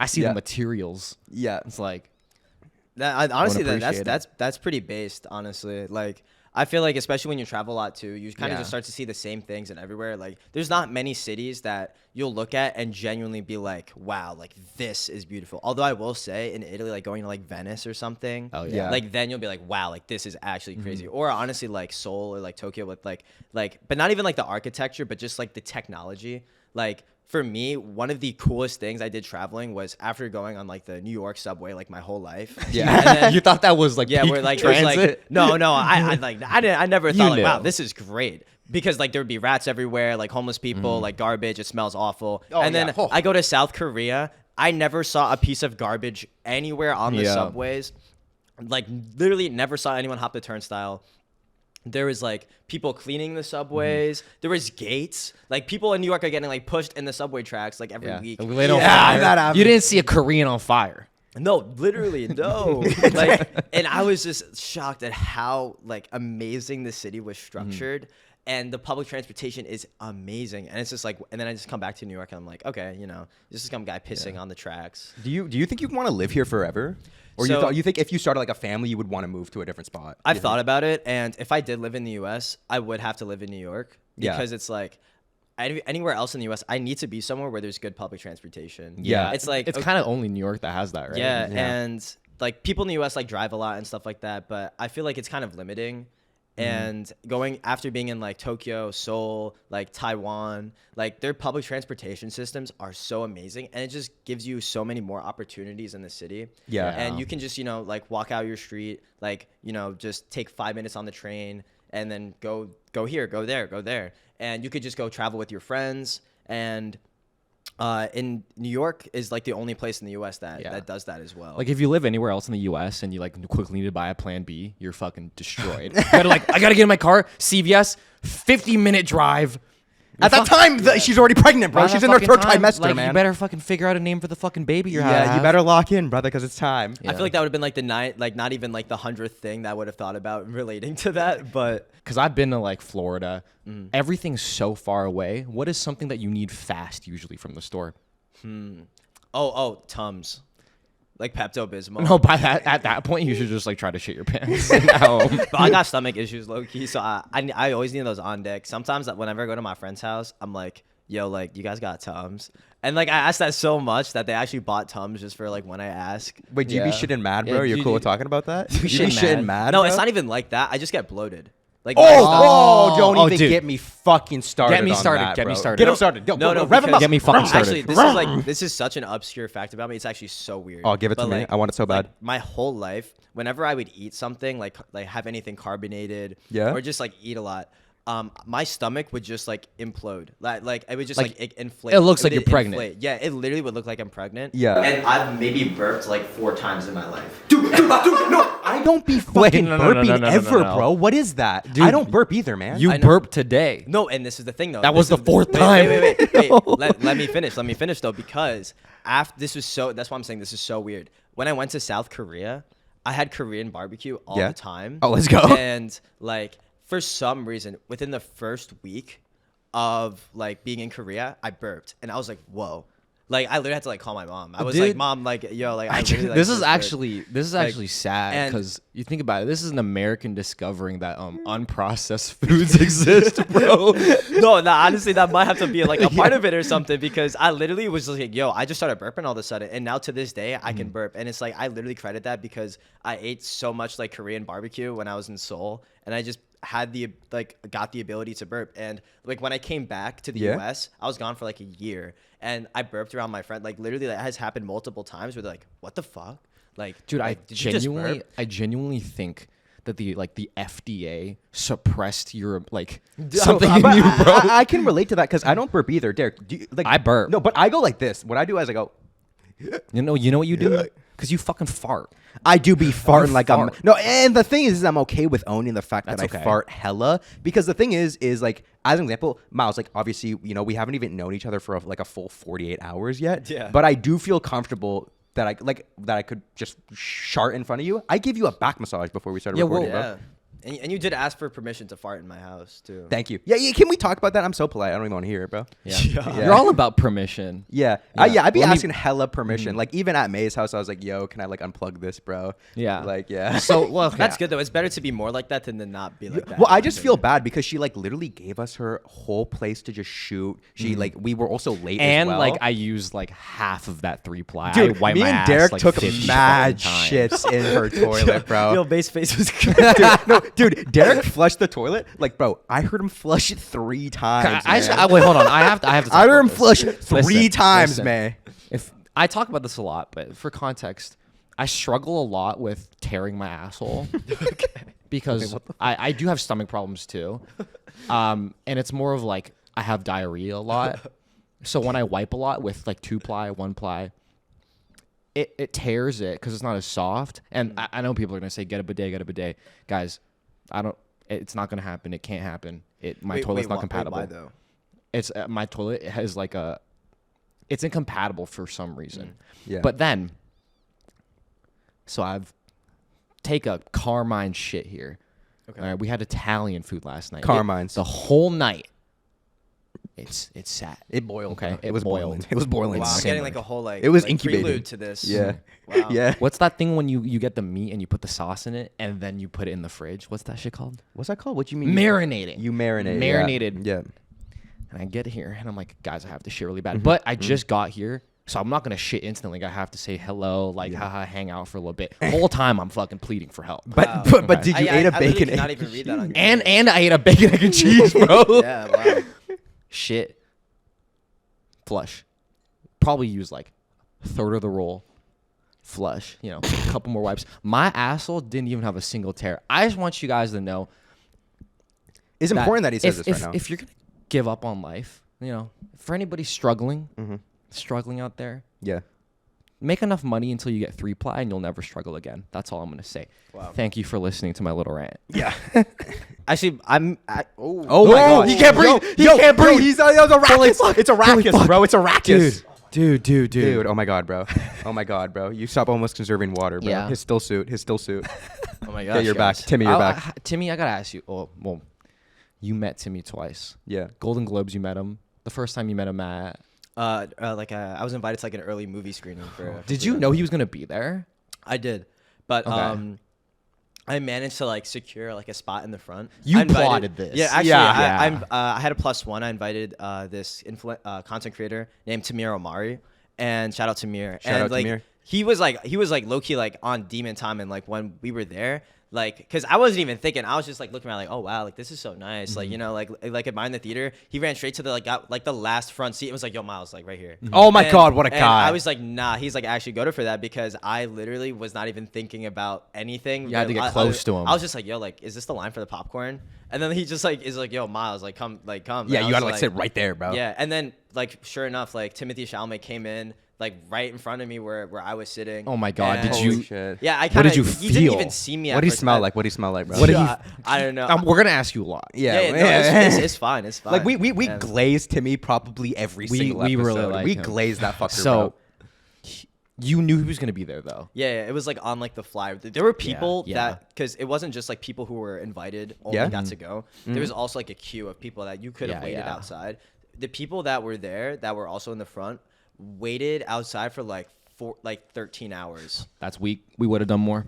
I see Yeah. the materials. Yeah. It's like Honestly, appreciate it. that's pretty based. Honestly, like I feel like especially when you travel a lot too, you kind of Yeah. just start to see the same things and everywhere. Like there's not many cities that you'll look at and genuinely be like, wow, like this is beautiful. Although I will say in Italy, like going to like Venice or something, Oh, yeah. like then you'll be like, wow, like this is actually crazy. Or honestly, like Seoul or like Tokyo with like, but not even like the architecture, but just like the technology. Like for me, one of the coolest things I did traveling was after going on like the New York subway like my whole life. Yeah. And then- you thought that was like yeah, peak we're like, it was transit. like no, I never thought like, knew. wow, this is great. Because like there would be rats everywhere, like homeless people, like garbage. It smells awful. Oh, and then yeah. Oh. I go to South Korea. I never saw a piece of garbage anywhere on the Yeah. subways. Like literally never saw anyone hop the turnstile. There was like people cleaning the subways. There was gates. Like people in New York are getting like pushed in the subway tracks like every week. Lit on Yeah, fire. that happened. You didn't see a Korean on fire. No, literally, no. Like, and I was just shocked at how like amazing the city was structured, and the public transportation is amazing. And it's just like, and then I just come back to New York, and I'm like, okay, you know, this is some guy pissing on the tracks. Do you think you want to live here forever, or So- you think if you started like a family, you would want to move to a different spot? I've thought about it, and if I did live in the U.S., I would have to live in New York Yeah. because it's like. Anywhere else in the U.S., I need to be somewhere where there's good public transportation. Yeah. It's like It's kind of only New York that has that, right? Yeah, Yeah. and like people in the US like drive a lot and stuff like that, but I feel like it's kind of limiting. And going after being in like Tokyo, Seoul, like Taiwan, like their public transportation systems are so amazing, and it just gives you so many more opportunities in the city. Yeah. And you can just, you know, like walk out your street, like, you know, just take 5 minutes on the train and then go here, go there. And you could just go travel with your friends. And in New York is like the only place in the U.S. that does that as well. Like if you live anywhere else in the U.S. and you like quickly need to buy a Plan B, you're fucking destroyed. You gotta I gotta get in my car. CVS, 50-minute drive. At that time, she's already pregnant, bro. By She's that in her fucking third time, trimester, like, man. You better fucking figure out a name for the fucking baby you're Yeah, you having. better lock in, brother, because it's time. I feel like that would have been like the not even like the 100th thing that I would have thought about relating to that, but Because I've been to like Florida. Everything's so far away. What is something that you need fast usually from the store? Tums, like Pepto-Bismol. No, at that point you should just like try to shit your pants. No. But I got stomach issues low key, so I always need those on deck. Sometimes whenever I go to my friend's house, I'm like, yo, like you guys got Tums, and like I asked that so much that they actually bought Tums just for like when I ask. Wait, do you be Yeah. shitting mad, bro? Yeah, You're you- cool with talking about that? You be shitting shitting mad? mad, No, bro? it's not even like that. I just get bloated. Like Don't Oh, even dude. get me fucking started. Get me on started, that, get me bro. started. Get him No, started. Yo, No, rev him because- up. Get me fucking started. Actually, this is such an obscure fact about me. It's actually so weird. Oh, give it to But, me. like- I want it so bad. like, my whole life, whenever I would eat something, like have anything carbonated, Yeah? or just like eat a lot, my stomach would just like implode. Like it would just like inflate. It looks like would you're pregnant. inflate. Yeah, it literally would look like I'm pregnant. Yeah. And I've maybe burped like 4 times in my life. Dude, no, I don't be fucking no, burping no, ever, no. bro. What is that? Dude, I don't burp either, man. You I know. burped today. No, and this is the thing though. That was This the is fourth time. Wait. Let me finish. Let me finish though, because after this was so. That's why I'm saying this is so weird. When I went to South Korea, I had Korean barbecue all the time. Oh, let's go. And like for some reason, within the first week of like being in Korea, I burped, and I was like, whoa. Like I literally had to like call my mom. I was like, Dude, "Mom, like, yo, like, I literally, like, this is just actually sad and- because you think about it. This is an American discovering that unprocessed foods exist, bro. No, honestly, that might have to be like a part of it or something, because I literally was like, yo, I just started burping all of a sudden, and now to this day I can burp, and it's like I literally credit that because I ate so much like Korean barbecue when I was in Seoul, and I just got the ability to burp. And like when I came back to the US, I was gone for like a year, and I burped around my friend. Like literally that has happened multiple times where they're like, what the fuck? Like, Dude, like, did you just burp? I genuinely think that the FDA suppressed your like something in But you, bro. I can relate to that because I don't burp either, Derek. Do you, like I burp. No, but I go like this. What I do is I go. You know what you do? Because you fucking fart. I do be farting like I'm fart. no, and the thing is I'm okay with owning the fact that That's I okay. fart hella, because the thing is like, as an example, Miles, like obviously we haven't even known each other for like a full 48 hours yet. Yeah. But I do feel comfortable that I could just shart in front of you. I give you a back massage before we started recording, bro. Yeah. And you did ask for permission to fart in my house too. Thank you. Yeah, can we talk about that? I'm so polite. I don't even want to hear it, bro. Yeah. Yeah. You're all about permission. Yeah. Yeah. I'd be Let me- asking hella permission. Like even at May's house, I was like, yo, can I like unplug this, bro? Yeah. Like, yeah. So well, That's good though. It's better to be more like that than to not be like that. Well, I just feel bad because she like literally gave us her whole place to just shoot. She like, we were also late and as well. like I used like half of that 3-ply. Dude, I wiped me my and ass, Derek like, took 50 mad times. shits in her toilet, bro. Yo, base face was Dude, Derek flushed the toilet. Like, bro, I heard him flush it 3 times. man. Wait, hold on. I have to. talk I heard about him this. flush Listen, 3 times, listen. man. If I talk about this a lot, but for context, I struggle a lot with tearing my asshole because I do have stomach problems too, and it's more of like I have diarrhea a lot. So when I wipe a lot with like 2-ply, 1-ply, it tears it because it's not as soft. And I know people are gonna say get a bidet, guys. It's not gonna happen. It can't happen. My toilet's not compatible. Why though? It's my toilet has like it's incompatible for some reason. Yeah. But then, so I've take a Carmine shit here. Okay. All right, we had Italian food last night. Carmine's. The whole night. It's sat. It boiled. Okay, bro. it It was boiled. boiling. It was boiling. Wow, I'm simmered. getting like a whole like It was like, incubated. prelude to this. Yeah. Wow. Yeah. What's that thing when you get the meat and you put the sauce in it and then you put it in the fridge? What's that shit called? What's that called? What you mean? Marinating. You marinate. Marinated. Yeah. And I get here and I'm like, guys, I have to shit really bad. But I just got here, so I'm not gonna shit instantly. I have to say hello, like haha, hang out for a little bit. The whole time I'm fucking pleading for help. But Wow. but Okay. did you eat a bacon? I not even read that on your And I ate a bacon, egg, and cheese, bro. Yeah, wow. Shit. Flush. Probably use like a third of the roll. Flush. A couple more wipes. My asshole didn't even have a single tear. I just want you guys to know. It's important that he says if, this right now. If you're gonna give up on life, for anybody struggling, Mm-hmm. struggling out there, Yeah. make enough money until you get 3-ply and you'll never struggle again. That's all I'm gonna say. Wow. Thank you for listening to my little rant. Yeah. Actually, oh Oh my god. he can't breathe. He Yo, can't bro, breathe. He's a rackus. It's a Holy rackus, fuck. bro. It's a rackus. Dude. Dude, oh my god, bro. Oh my god, bro. You stop almost conserving water, bro. Yeah. His still suit. Oh my gosh. Get your back. guys. Timmy, your back. Timmy, I gotta ask you. Oh, well, you met Timmy twice. Yeah. Golden Globes, you met him. The first time you met him at. I was invited to like an early movie screening for. Did you know he was gonna be there? I did, but Okay. I managed to like secure like a spot in the front. You I invited- plotted this. Yeah, actually, Yeah. I had a +1. I invited this content creator named Tamir Omari, and shout out Tamir. Shout and out like Tamir. he was like low key like on demon time, and like when we were there, like, because I wasn't even thinking. I was just like looking around, like, oh wow, like this is so nice. Like, you know, like admiring the theater. He ran straight to the got like the last front seat. It was like, yo, Miles, like right here. Oh my God, what a and guy. I was like, nah. He's like, actually go to for that because I literally was not even thinking about anything. You had to get close to him. I was just like, yo, like, is this the line for the popcorn? And then he just like is like, yo, Miles, like come. Yeah, And you I gotta was like sit right there, bro. Yeah, and then like sure enough, like Timothée Chalamet came in like right in front of me where I was sitting. Oh my God, and- did you? Holy shit. Yeah, I What kind of. did you He didn't feel? even see me. What do you first. smell like? What do you smell like, bro? What did you? I don't know. We're gonna ask you a lot. yeah, no, it's fine. It's fine. Like we Yeah. glazed Timmy probably every single we episode. really like we him. glazed that fucker, So bro. you knew he was gonna be there though. Yeah, it was like on like the flyer. There were people yeah. that because it wasn't just like people who were invited only Yeah. got to go. There was also like a queue of people that you could have Yeah, waited yeah. outside. The people that were there that were also in the front waited outside for like 13 hours. That's weak. We would have done more.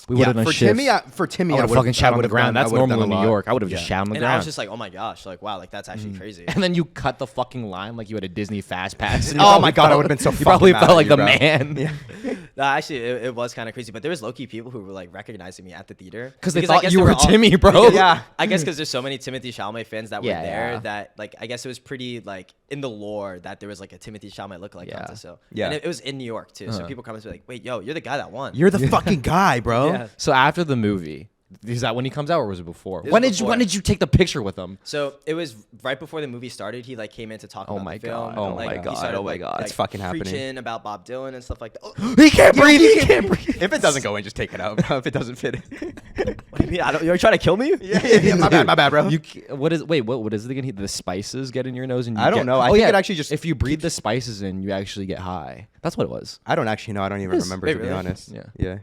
We would Yeah, have done for shifts. Timmy, for Timmy, I would have fucking shot on the would've ground. done- I That's would've normal done in a New lot. York. I would have just Yeah. shot on the And I ground. was just like, oh my gosh, like wow, like that's actually crazy. And then you cut the fucking line like you had a Disney fast pass. And you Oh probably my God, I felt- would've been so You fucking probably mad felt at like you, the bro. man. No, actually, it was kind of crazy. But there was low-key people who were like recognizing me at the theater Because they I thought guess you they were all- Timmy, bro. because- Yeah. I guess because there's so many Timothée Chalamet fans that were Yeah, there yeah. that like I guess it was pretty like in the lore that there was like a Timothée Chalamet lookalike Yeah. contest. So Yeah. and it was in New York too. So Uh-huh. people come up to be like, wait, yo, you're the guy that won. You're the fucking guy, bro. Yeah. So after the movie, is that when he comes out or was it before? It was When before. did you take the picture with him? So it was right before the movie started. He like came in to talk Oh about my the film. God. Oh like, my he God. started, Oh my like- God. like, It's fucking happening. Preaching about Bob Dylan and stuff like that. Oh, He can't breathe. He can't breathe. If it doesn't go in, just take it out, bro. If it doesn't fit. what do you mean? You're trying to kill me? yeah. My bad, bro. What is it again? The spices get in your nose and you I don't get- know. I Oh, think yeah. it actually just if you breathe the spices in, you actually get high. That's what it was. I don't actually know. I don't even remember, Wait, to be really? honest. Yeah. Yeah.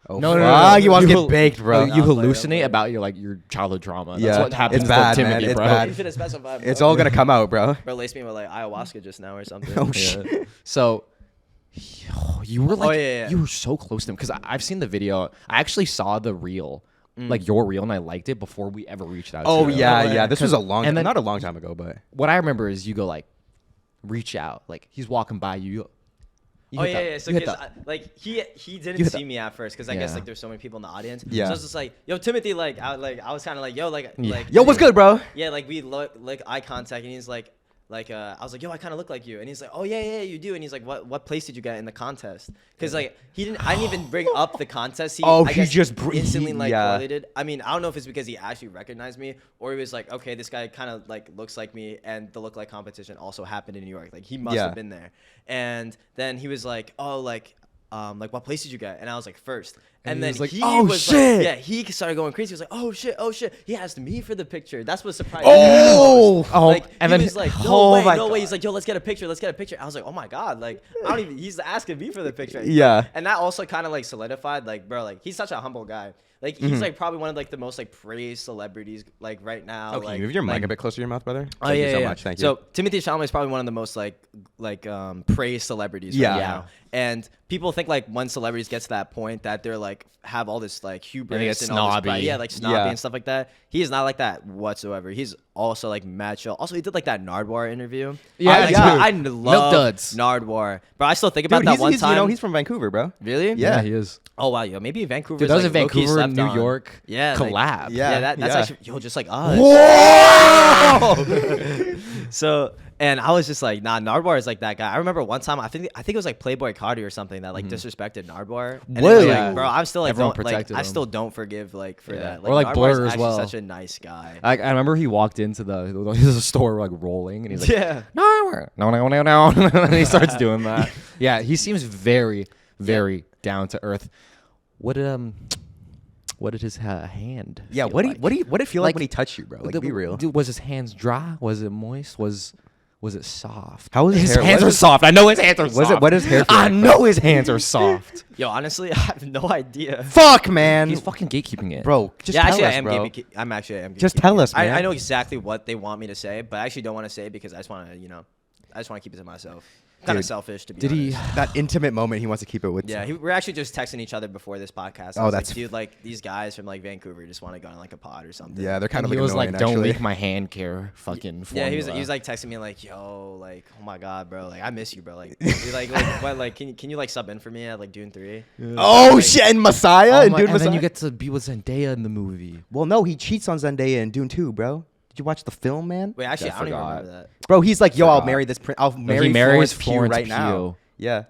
Oh, No, fuck. You want to hal- get baked, bro. You I'll play, hallucinate I'll play. about your childhood trauma. That's Yeah. what happens It's bad, to man. Timothy, It's bro. bad. You should have specified. It's all gonna come out, bro. Bro, laced me with like ayahuasca just now or something. Oh, Yeah. shit. So you were like, yeah. you were so close to him because I've seen the video. I actually saw the reel, like your reel, and I liked it before we ever reached out. Oh to him. yeah, way. yeah. This was a long, And then- not a long time ago, but What I remember is you go like, reach out, like he's walking by you. Oh hit yeah, the- yeah. So you hit 'cause the- like he You didn't hit see the- me at first because I guess Yeah. like there's so many people in the audience. Yeah. So I was just like, yo, Timothy, like I was kind of like, yo, like Yeah. like yo, what's good, bro? Yeah, like we look like eye contact, and he's like I was like, yo, I kind of look like you, and he's like, oh yeah, you do, and he's like, what place did you get in the contest? Because like I didn't even bring up the contest. Oh, I he guess just instantly like yeah. correlated. I mean, I don't know if it's because he actually recognized me or he was like, okay, this guy kind of like looks like me, and the lookalike competition also happened in New York. Like he must Yeah. have been there. And then he was like, oh, like what place did you get? And I was like, first. And And he then was like, he "Oh, was shit." like, yeah, he started going crazy. He was like, oh shit. He asked me for the picture. That's what surprised Oh! me. Oh, Like, and he then- was like, oh my no way. God. He's like, yo, let's get a picture. I was like, oh my God. Like, I don't even, he's asking me for the picture. Yeah. And that also kind of like solidified, like, bro, like, he's such a humble guy. Like, he's like probably one of like the most like praised celebrities like right now. Okay, like, you move your mic like, a bit closer to your mouth, brother. Oh Thank yeah, you so yeah. much. Thank you. So Timothée Chalamet is probably one of the most like praised celebrities Yeah. right Yeah. now. And people think like when celebrities get to that point that they're like have all this like hubris They get and all this snobby. pride. Yeah, like snobby Yeah. and stuff like that. He is not like that whatsoever. He's also like mad chill. Also, he did like that Nardwar interview. Yeah, I dude. love Duds. Nardwar, bro. I still think about Dude, that one he's, time. you know, he's from Vancouver, bro. really? Yeah. he is. Oh wow, yo, maybe Vancouver. Dude, that was a like, low-key Vancouver, slept New on. York Yeah, like- collab. Yeah. That's yeah. actually yo, just like us. Whoa! So, and I was just like, nah, Nardwar is like that guy. I remember one time, I think it was like Playboy Cardi or something that like disrespected Nardwar. And it was Whoa. like, bro, I'm still like, Everyone don't, like protected I him. still don't forgive like for Yeah. that. Or, like, Nardwar Blur is as actually well. such a nice guy. I remember he walked into the store like rolling, and he's like, Yeah. no, and he starts doing that. Yeah, he seems very, very down to earth. What did his hand? Yeah. feel What like? did it feel like Like, when he touched you, bro? Like, be real. Dude, was his hands dry? Was it moist? Was it soft? How was his his hair? hands What are is- soft? I know his hands are soft. Was it? What his hair? Feel I like, bro? know his hands are soft. Yo, honestly, I have no idea. Fuck, man. He's fucking gatekeeping it, Bro, just yeah, tell actually, us, I am bro. I'm actually I am. Just gatekeeping tell it. us, man. I know exactly what they want me to say, but I actually don't want to say it because I just want to, I just want to keep it to myself. Kind of Dude, selfish to be Did he? honest. That intimate moment, he wants to keep it with. Yeah, we're actually just texting each other before this podcast. I Oh, was that's like, dude, like these guys from like Vancouver just want to go on like a pod or something. Yeah, they're kind of He like was annoying, like, "Don't actually. leak my hand care, fucking." Yeah, he was formula." like texting me like, yo, like, oh my god, bro, like I miss you, bro. Like, like what, like, can you like sub in for me at like Dune 3? Oh Like- shit! And Messiah Oh and my- Dune and Messiah. then you get to be with Zendaya in the movie. Well, no, he cheats on Zendaya in Dune 2, bro. Did you watch the film, man? Wait, actually, I I don't even forgot. remember that. Bro, he's like, yo, I'll Forgot. marry this. I'll marry he marries Florence Pugh right Florence now. Pugh. Yeah,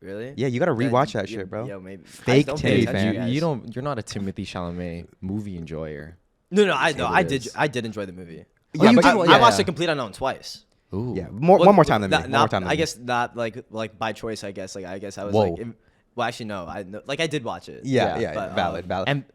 Really? yeah. You gotta Then rewatch that you- shit, bro. Yo, maybe. Fake don't pay titty attention, fan. guys. You're not a Timothée Chalamet movie enjoyer. No, I what know. it is. I did enjoy the movie. Yeah, you but did- I yeah. watched The Complete Unknown twice. Ooh. Yeah, one more time than me. One more time than I me. guess not like by choice. I guess I was Whoa. like, well, actually no. I did watch it. Yeah, Yeah, yeah, but, valid. And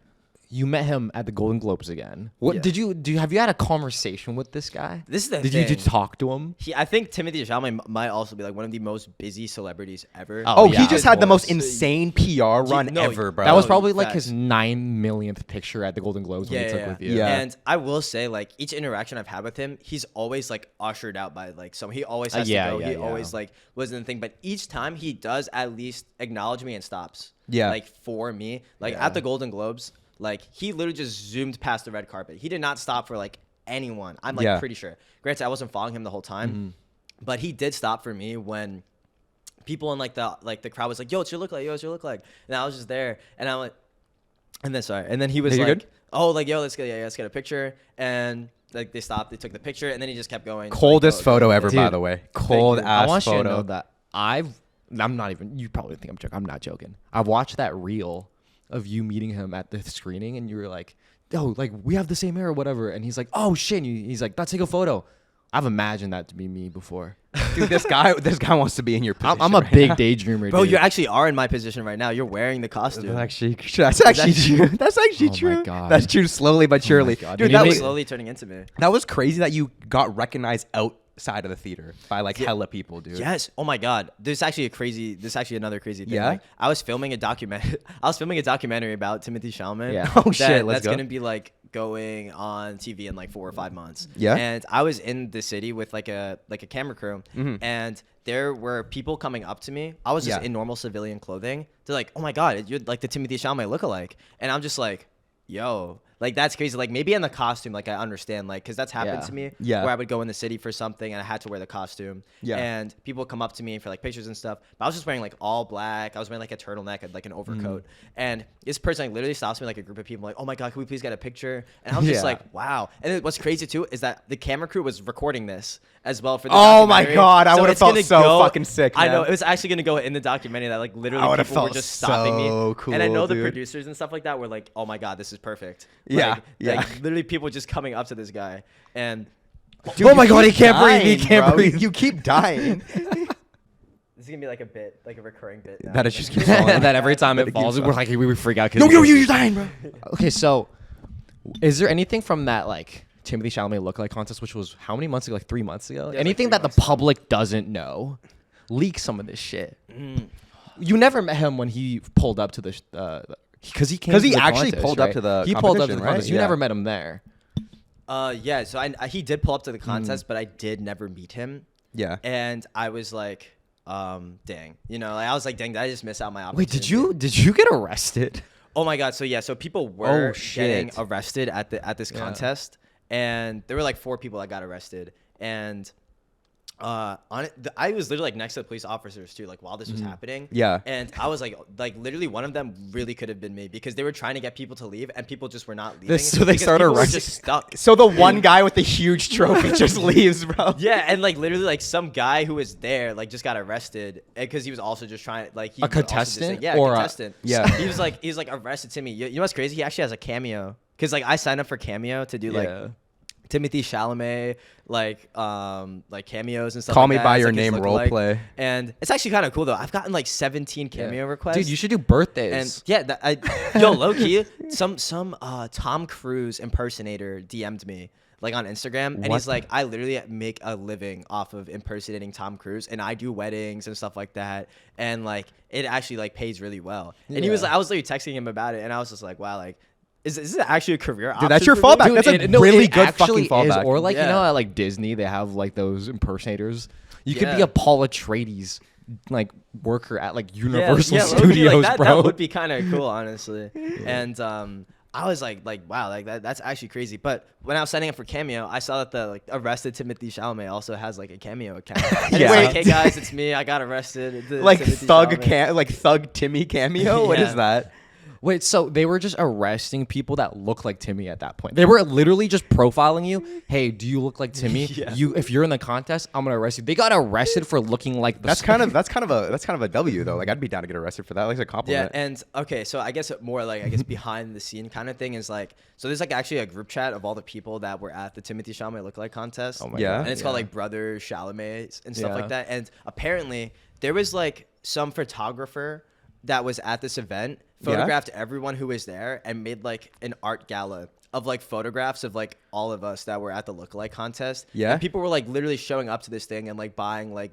you met him at the Golden Globes again. What Yeah. did you have you had a conversation with this guy? This is the Did thing. you just talk to him? I think Timothée Chalamet might also be like one of the most busy celebrities ever. Oh, Oh, yeah, he just of had the most course. insane PR run no, ever, bro. That was Oh, probably like facts. his 9 millionth picture at the Golden Globes when he took with you. Yeah. And I will say, like, each interaction I've had with him, he's always like ushered out by like someone. He always has yeah, to go. yeah, He yeah. always like was in the thing. But each time he does at least acknowledge me and stops. Yeah. Like for me, like Yeah. at the Golden Globes, like he literally just zoomed past the red carpet. He did not stop for like anyone. I'm like Yeah. pretty sure. Granted, I wasn't following him the whole time, but he did stop for me when people in like the crowd was like, "Yo, it's your look like, yo, it's your look like," and I was just there, and I'm like, and then he was No, you're like, good? "Oh, like yo, let's get a picture," and like they stopped, they took the picture, and then he just kept going. Coldest Like, photo ever, by Dude, the way. Cold you. ass I want you to photo. know that I'm not even. You probably think I'm joking. I'm not joking. I watched that reel of you meeting him at the screening, and you were like, "Oh, like we have the same hair or whatever," and he's like, "Oh shit!" And he's like, "Let's take a photo." I've imagined that to be me before. Dude, this guy wants to be in your position. I'm a right big now. daydreamer, Bro, dude. you actually are in my position right now. You're wearing the costume. That's actually true. That's actually Oh my true. God. That's true. Slowly but surely, God. dude. You That need was to- slowly turning into me. that was crazy that you got recognized outside of the theater by like hella people, dude. Yes. Oh my God. This is actually another crazy thing. Yeah? Like, I was filming a documentary about Timothée Chalamet. Yeah. Oh, shit, let's That's go. gonna be like going on TV in like 4 or 5 months. Yeah? And I was in the city with like a camera crew, and there were people coming up to me. I was just Yeah. in normal civilian clothing. They're like, "Oh my God, you're like the Timothée Chalamet lookalike," and I'm just like, "Yo." Like that's crazy. Like maybe in the costume, like I understand, like because that's happened Yeah. to me. Yeah. Where I would go in the city for something and I had to wear the costume. Yeah. And people would come up to me for like pictures and stuff. But I was just wearing like all black. I was wearing like a turtleneck and like an overcoat. And this person like literally stops me, like a group of people, like, "Oh my God, can we please get a picture?" And I was just Yeah. like, "Wow." And then what's crazy too is that the camera crew was recording this as well for the Oh my documentary. God, I would've it's felt gonna so fucking sick, I know man. it was actually gonna go in the documentary that like literally I would've people were felt just stopping so me. And I cool, know the dude. producers and stuff like that were like, "Oh my God, this is perfect." Yeah, Like, yeah. Like literally people just coming up to this guy and Dude, Oh my you God, keep he can't breathe, he dying, can't bro. breathe. You keep dying. this is gonna be like a bit, like a recurring bit. Now. That it just keeps falling. that every time That it it falls, keeps we're like we freak out. 'cause No, you're dying, bro. Okay, so is there anything from that like Timothée Chalamet lookalike contest, which was how many months ago? Like 3 months ago. Yeah, it was Anything like 3 that the months ago. public doesn't know? Leak some of this shit. You never met him when he pulled up to the because he came 'Cause to he the actually contest, pulled up right? to the he pulled up to the competition, right? contest. You Yeah. never met him there. Yeah. So he did pull up to the contest, but I did never meet him. Yeah. And I was like, dang, you know, like I was like, dang, did I just miss out my opportunity? Wait, did you get arrested? Oh my God. So yeah, so people were getting shit. arrested at this contest, and there were like 4 people that got arrested, and on it, I was literally like next to the police officers too, like while this was happening. Yeah. And I was like literally one of them really could have been me because they were trying to get people to leave and people just were not leaving. So they because started people were arresting- just stuck. So the one guy with the huge trophy just leaves, bro. Yeah, and like literally like some guy who was there like just got arrested because he was also just trying like he A was also just contestant? saying- yeah, Or a a- contestant. Yeah. he was like arrested Timmy. You know what's crazy? He actually has a cameo because like I signed up for Cameo to do like Yeah. Timothée Chalamet like cameos and stuff. Call like Me that. by It's, Your like, his Name lookalike. roleplay. And it's actually kind of cool though. I've gotten like 17 cameo requests. Dude, you should do birthdays. And yeah, yo, low key, some Tom Cruise impersonator DM'd me like on Instagram, and What he's like, I literally make a living off of impersonating Tom Cruise, and I do weddings and stuff like that, and like it actually like pays really well. And he was Yeah. like, I was literally texting him about it, and I was just like, wow, like. Is this actually a career option? Dude, that's your for me? fallback. That's a really good actually fucking fallback. Or like you Yeah. know, at like Disney, they have like those impersonators. You could be Yeah. a Paul Atreides like worker at like Yeah, Universal low-key, Studios, like, bro. That would be kind of cool, honestly. And I was like, wow, like that's actually crazy. But when I was signing up for Cameo, I saw that the like arrested Timothée Chalamet also has like a Cameo account. And Yeah. it's like, hey guys, it's me. I got arrested. It's Like Timothée Chalamet. like Thug Timmy cameo. What Yeah. is that? Wait, so they were just arresting people that look like Timmy at that point. They were literally just profiling you. Hey, do you look like Timmy? Yeah. If you're in the contest, I'm gonna arrest you. They got arrested for looking like the That's kind of a W though. Like I'd be down to get arrested for that. Like it's a Yeah, compliment. and okay, so I guess more like behind the scene kind of thing is like, so there's like actually a group chat of all the people that were at the Timothée Chalamet lookalike contest. Oh my Yeah. God. And it's called like Brother Chalamet and stuff Yeah. like that. And apparently there was like some photographer that was at this event, photographed everyone who was there and made like an art gala of like photographs of like all of us that were at the lookalike contest. Yeah. And people were like literally showing up to this thing and like buying like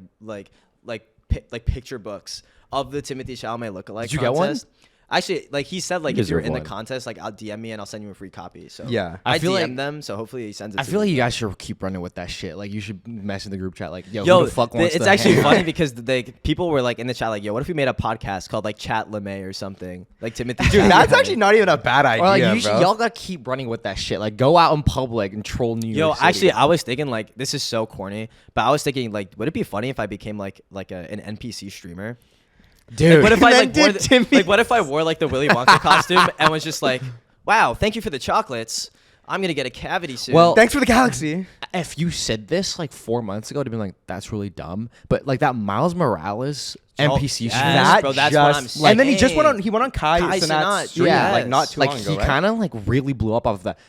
picture books of the Timothée Chalamet lookalike Did you get one? contest. Actually, like he said, like You if you're deserve in the one. contest, like I'll DM me and I'll send you a free copy. So Yeah. I feel DM like- them, so hopefully he sends it. I to feel me. like you guys should keep running with that shit. Like you should mess in the group chat. Like, yo, Yo, who the fuck wants it's to actually hang out? funny because people were like in the chat, like, yo, what if we made a podcast called like Chat LeMay or something, like Timothée? Dude, that's Chalamet. actually not even a bad idea, Or like bro. y'all gotta keep running with that shit. Like go out in public and troll New Yo, York City. actually, I was thinking like this is so corny, but I was thinking like, would it be funny if I became an NPC streamer? dude. Like, what if I then like wore did Timmy- like what if I wore like the Willy Wonka costume and was just like, wow, thank you for the chocolates. I'm gonna get a cavity soon. Well, Thanks for the galaxy. if you said this like 4 months ago, I'd have been like, that's really dumb. But like that Miles Morales NPC yes, stream, That bro, that's what I'm just, saying. and then he just went on Kai Kai Cenat's Cenat, stream yes. like not too like long ago, he right? kind of like really blew up off of that.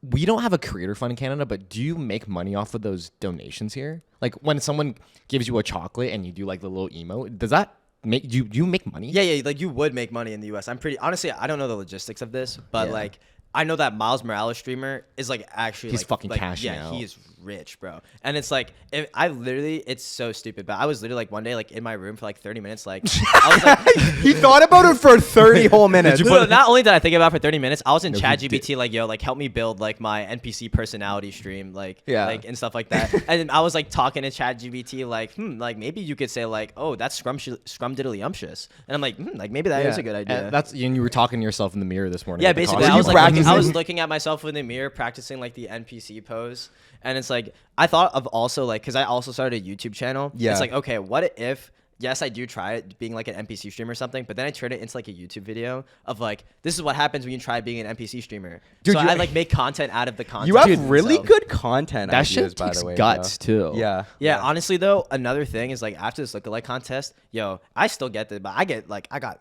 We don't have a creator fund in Canada, but do you make money off of those donations here? Like when someone gives you a chocolate and you do like the little emote, does that make you make money? Yeah, like you would make money in the US. I'm pretty honestly, I don't know the logistics of this, but Yeah. like I know that Miles Morales streamer is like actually He's like, fucking like, cashing yeah, out. he is rich, bro. And it's like it's so stupid, but I was literally like one day like in my room for like 30 minutes like I was like He thought about it for 30 whole minutes. No, not only did I think about it for 30 minutes, I was in No, he ChatGPT like, yo, like help me build like my NPC personality stream, like Yeah. like and stuff like that. And I was like talking to ChatGPT like, like maybe you could say like, oh, that's scrumdiddlyumptious. And I'm like, like maybe that is a good idea. And that's and you were talking to yourself in the mirror this morning. Yeah, at the basically, costume. I was like, practicing? I was looking at myself in the mirror, practicing like the NPC pose, and it's like I thought of also like because I also started a YouTube channel. Yeah. It's like okay, what if? Yes, I do try it being like an NPC streamer or something, but then I turn it into like a YouTube video of like this is what happens when you try being an NPC streamer. Dude, so you- I like make content out of the content. You have Dude, really so- good content that ideas, shit by takes the way, guts bro. too. Yeah. Yeah, honestly though, another thing is like after this lookalike contest, yo, I still get this, but I got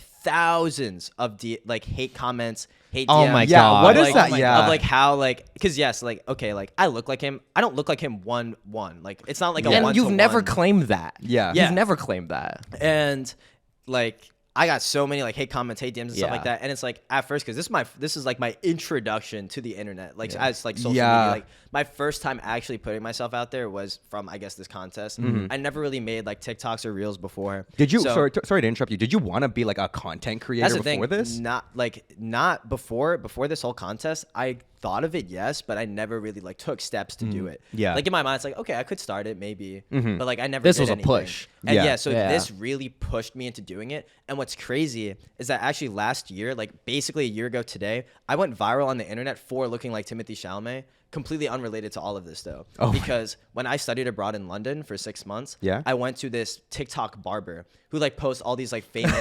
thousands of like hate comments, hate Oh DMs. my Yeah, God. what is Like, that? Yeah. Of like how like because yes, like okay, like I look like him. I don't look like him one. Like it's not like a And one. you've never one. claimed that. Yeah. Yeah. You've never claimed that. And like I got so many like hate comments, hate DMs and stuff Yeah. like that. And it's like at first because this is like my introduction to the internet, like as like social Yeah. media. Like my first time actually putting myself out there was from I guess this contest. I never really made like TikToks or reels before. Did you? So, sorry to interrupt you. Did you want to be like a content creator that's the before thing. this? Not before this whole contest. I thought of it, yes, but I never really like took steps to do it. Yeah. Like in my mind, it's like okay, I could start it maybe, but like I never. This did was a anything. push. And Yeah. yeah, so Yeah. this really pushed me into doing it. And what's crazy is that actually last year, like basically a year ago today, I went viral on the internet for looking like Timothée Chalamet. Completely unrelated to all of this though, because when I studied abroad in London for 6 months, Yeah. I went to this TikTok barber who like posts all these like famous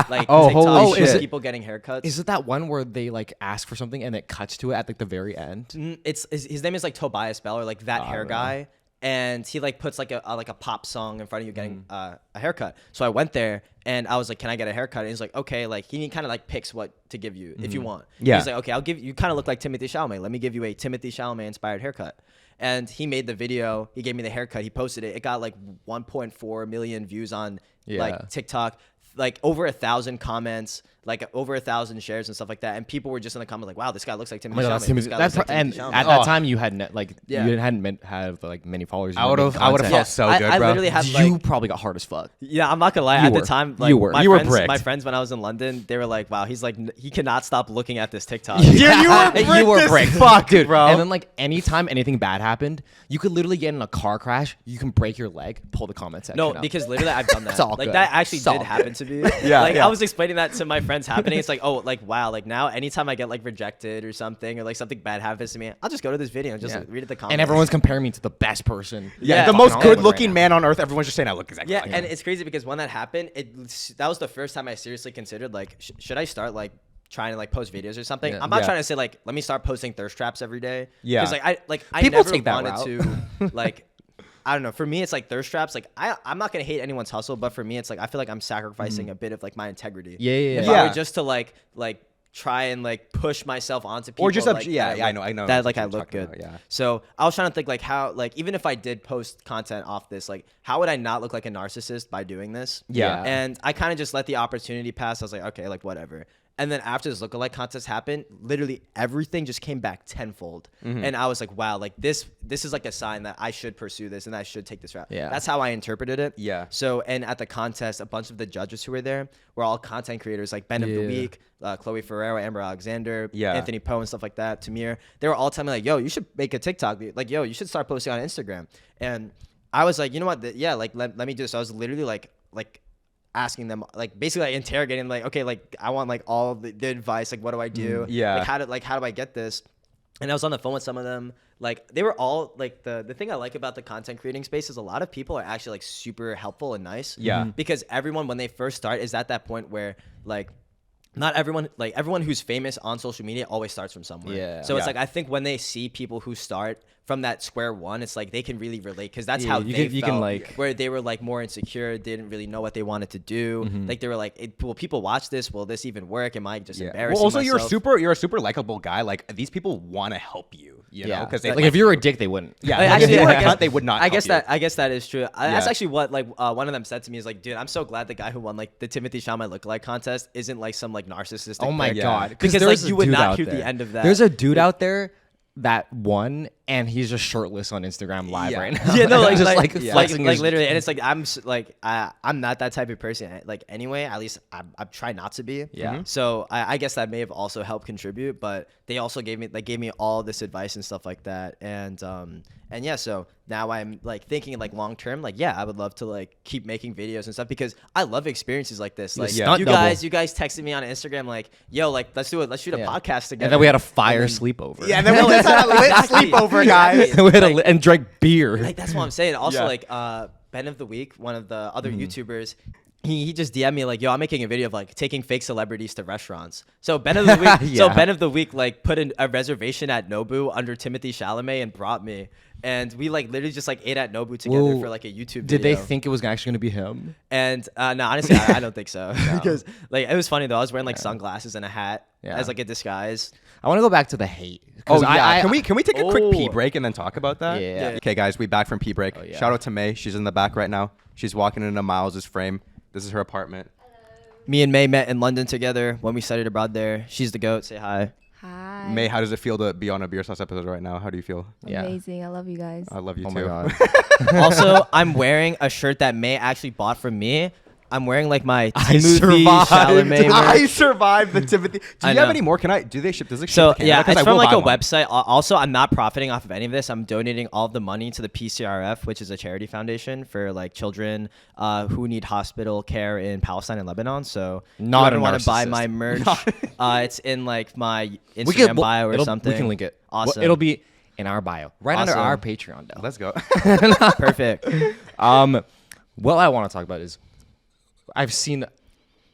like Oh, TikToks holy of shit. people getting haircuts. Is it that one where they like ask for something and it cuts to it at like the very end? It's his name is like Tobias Bell or like that hair guy, and he like puts like a pop song in front of you getting a haircut. So I went there and I was like, "Can I get a haircut?" And he's like, "Okay." Like he kind of like picks what to give you if you want. Yeah. He's like, "Okay, I'll give you. Kind of look like Timothée Chalamet. Let me give you a Timothée Chalamet inspired haircut." And he made the video. He gave me the haircut. He posted it. It got like 1.4 million views on Yeah. like TikTok. like over 1,000 comments, like over 1,000 shares and stuff like that, and people were just in the comments like, "Wow, this guy looks like Timothée Chalamet." This guy looks like and Timothée Chalamet. at that time, you hadn't you hadn't have like many followers. I would have felt so good, I bro. literally had You like, probably got hard as fuck. yeah, I'm not gonna lie. You At were. the time, like You were. my You were friends, bricked. my friends when I was in London, they were like, "Wow, he's like he cannot stop looking at this TikTok." Yeah, you were bricked You were as bricked. fuck, dude, bro. And then like anytime anything bad happened, you could literally get in a car crash. You can break your leg, pull the comment section. No, up. because literally I've done that. It's all Like good. that actually It's all did happen to me. Yeah, Like yeah. I was explaining that to my friends happening. It's like, oh, like wow, like now anytime I get like rejected or something or like something bad happens to me, I'll just go to this video and just like, read the comments. and everyone's comparing me to the best person. Yeah, the fucking most Hollywood good-looking right man on earth. Everyone's just saying I look exactly yeah, like and him. it's crazy because when that happened, that was the first time I seriously considered like, should I start like trying to like post videos or something? Yeah. I'm not Yeah. trying to say like, let me start posting thirst traps every day. Yeah. because I People never take that wanted to like. I don't know. For me, it's like thirst traps. Like I'm not gonna hate anyone's hustle, but for me, it's like I feel like I'm sacrificing a bit of like my integrity. Yeah. If I were just to like try and like push myself onto people, Or just like, yeah, that yeah, look- I know that what like I you're look talking good. about, yeah. So I was trying to think like how like even if I did post content off this, like how would I not look like a narcissist by doing this? Yeah. And I kind of just let the opportunity pass. I was like, okay, like whatever. And then after this lookalike contest happened, literally everything just came back tenfold. And I was like, wow, like this is like a sign that I should pursue this and I should take this route. Yeah. That's how I interpreted it. Yeah. So, and at the contest, a bunch of the judges who were there were all content creators like Ben of the Yeah. Week, Chloe Ferrero, Amber Alexander, Yeah. Anthony Poe and stuff like that, Tamir. They were all telling me like, yo, you should make a TikTok. Like, yo, you should start posting on Instagram. And I was like, you know what? Yeah, like let me do this. So I was literally like asking them, like basically like interrogating, like, okay, like I want like all the advice, like what do I do? Yeah. Like how do I get this? And I was on the phone with some of them. Like they were all like the thing I like about the content creating space is a lot of people are actually like super helpful and nice. Yeah. Because everyone when they first start is at that point where like not everyone, like everyone who's famous on social media always starts from somewhere. Yeah. So it's Yeah. like I think when they see people who start from that square one, it's like they can really relate because that's Yeah, how you they can- you felt, can, like- where they were like more insecure, they didn't really know what they wanted to do. Like they were like, will people watch this? Will this even work? Am I just embarrassing Well, also myself? you're a super likable guy. Like these people want to help you. You know, because like if you were a dick, they wouldn't. yeah, Like, like, if actually, you were I a guess- cunt, they would not. I guess help you. that is true. That's Yeah. actually what like one of them said to me is like, dude, I'm so glad the guy who won like the Timothée Chalamet lookalike contest isn't like some like narcissistic. Oh my prick. god! Because there's like a you would dude not out hear there. the end of that. There's a dude out there that won, and he's just shirtless on Instagram live Yeah. right now. Yeah, no, like just like like, like, flexing like his- literally, and it's like I'm not that type of person. Like anyway, at least I try not to be. Yeah. Mhm. So I guess that may have also helped contribute, but they also gave me all this advice and stuff like that, and yeah. So now I'm like thinking like long term, like yeah, I would love to like keep making videos and stuff because I love experiences like this. Like stunt you double. guys texted me on Instagram like, yo, like let's shoot a Yeah. podcast together. And then we had a fire And then- sleepover. Yeah, and then we just had a lit Exactly. sleepover, guys. Exactly. we had and drank beer. Like that's what I'm saying. Also, Yeah. like Ben of the Week, one of the other YouTubers, he just DM'd me like, "Yo, I'm making a video of like taking fake celebrities to restaurants." So Ben of the Week, Yeah. Ben of the Week like put in a reservation at Nobu under Timothée Chalamet and brought me, and we like literally just like ate at Nobu together Whoa. for like a YouTube. Did they video. think it was actually going to be him? And no, honestly, I don't think so. Because like it was funny though. I was wearing like sunglasses and a hat Yeah. as like a disguise. I want to go back to the hate. Oh 'Cause yeah, can we take a quick pee Oh. break and then talk about that? Yeah. Okay, guys, we back from pee break. yeah. Shout out to May. She's in the back right now. She's walking into Miles's frame. This is her apartment. Me and May met in London together when we studied abroad there. She's the goat. Say hi. Hi. May, how does it feel to be on a BeerSos episode right now? How do you feel? Yeah. Amazing. I love you guys. I love you Oh too. my god. Also, I'm wearing a shirt that May actually bought from me. I'm wearing like my I Timothée survived. Chalamet I merch. survived the Timothy. Do I you have know. any more? Do they ship? Does it ship So to Canada? yeah, 'Cause it's I from will like buy a one. website. Also, I'm not profiting off of any of this. I'm donating all of the money to the PCRF, which is a charity foundation for like children who need hospital care in Palestine and Lebanon. So Not a want to buy narcissist. my merch. It's in like my Instagram bio or something. We can link it. Awesome. It'll be in our bio, right under Awesome. our Patreon. Though. Let's go. Perfect. What I want to talk about is I've seen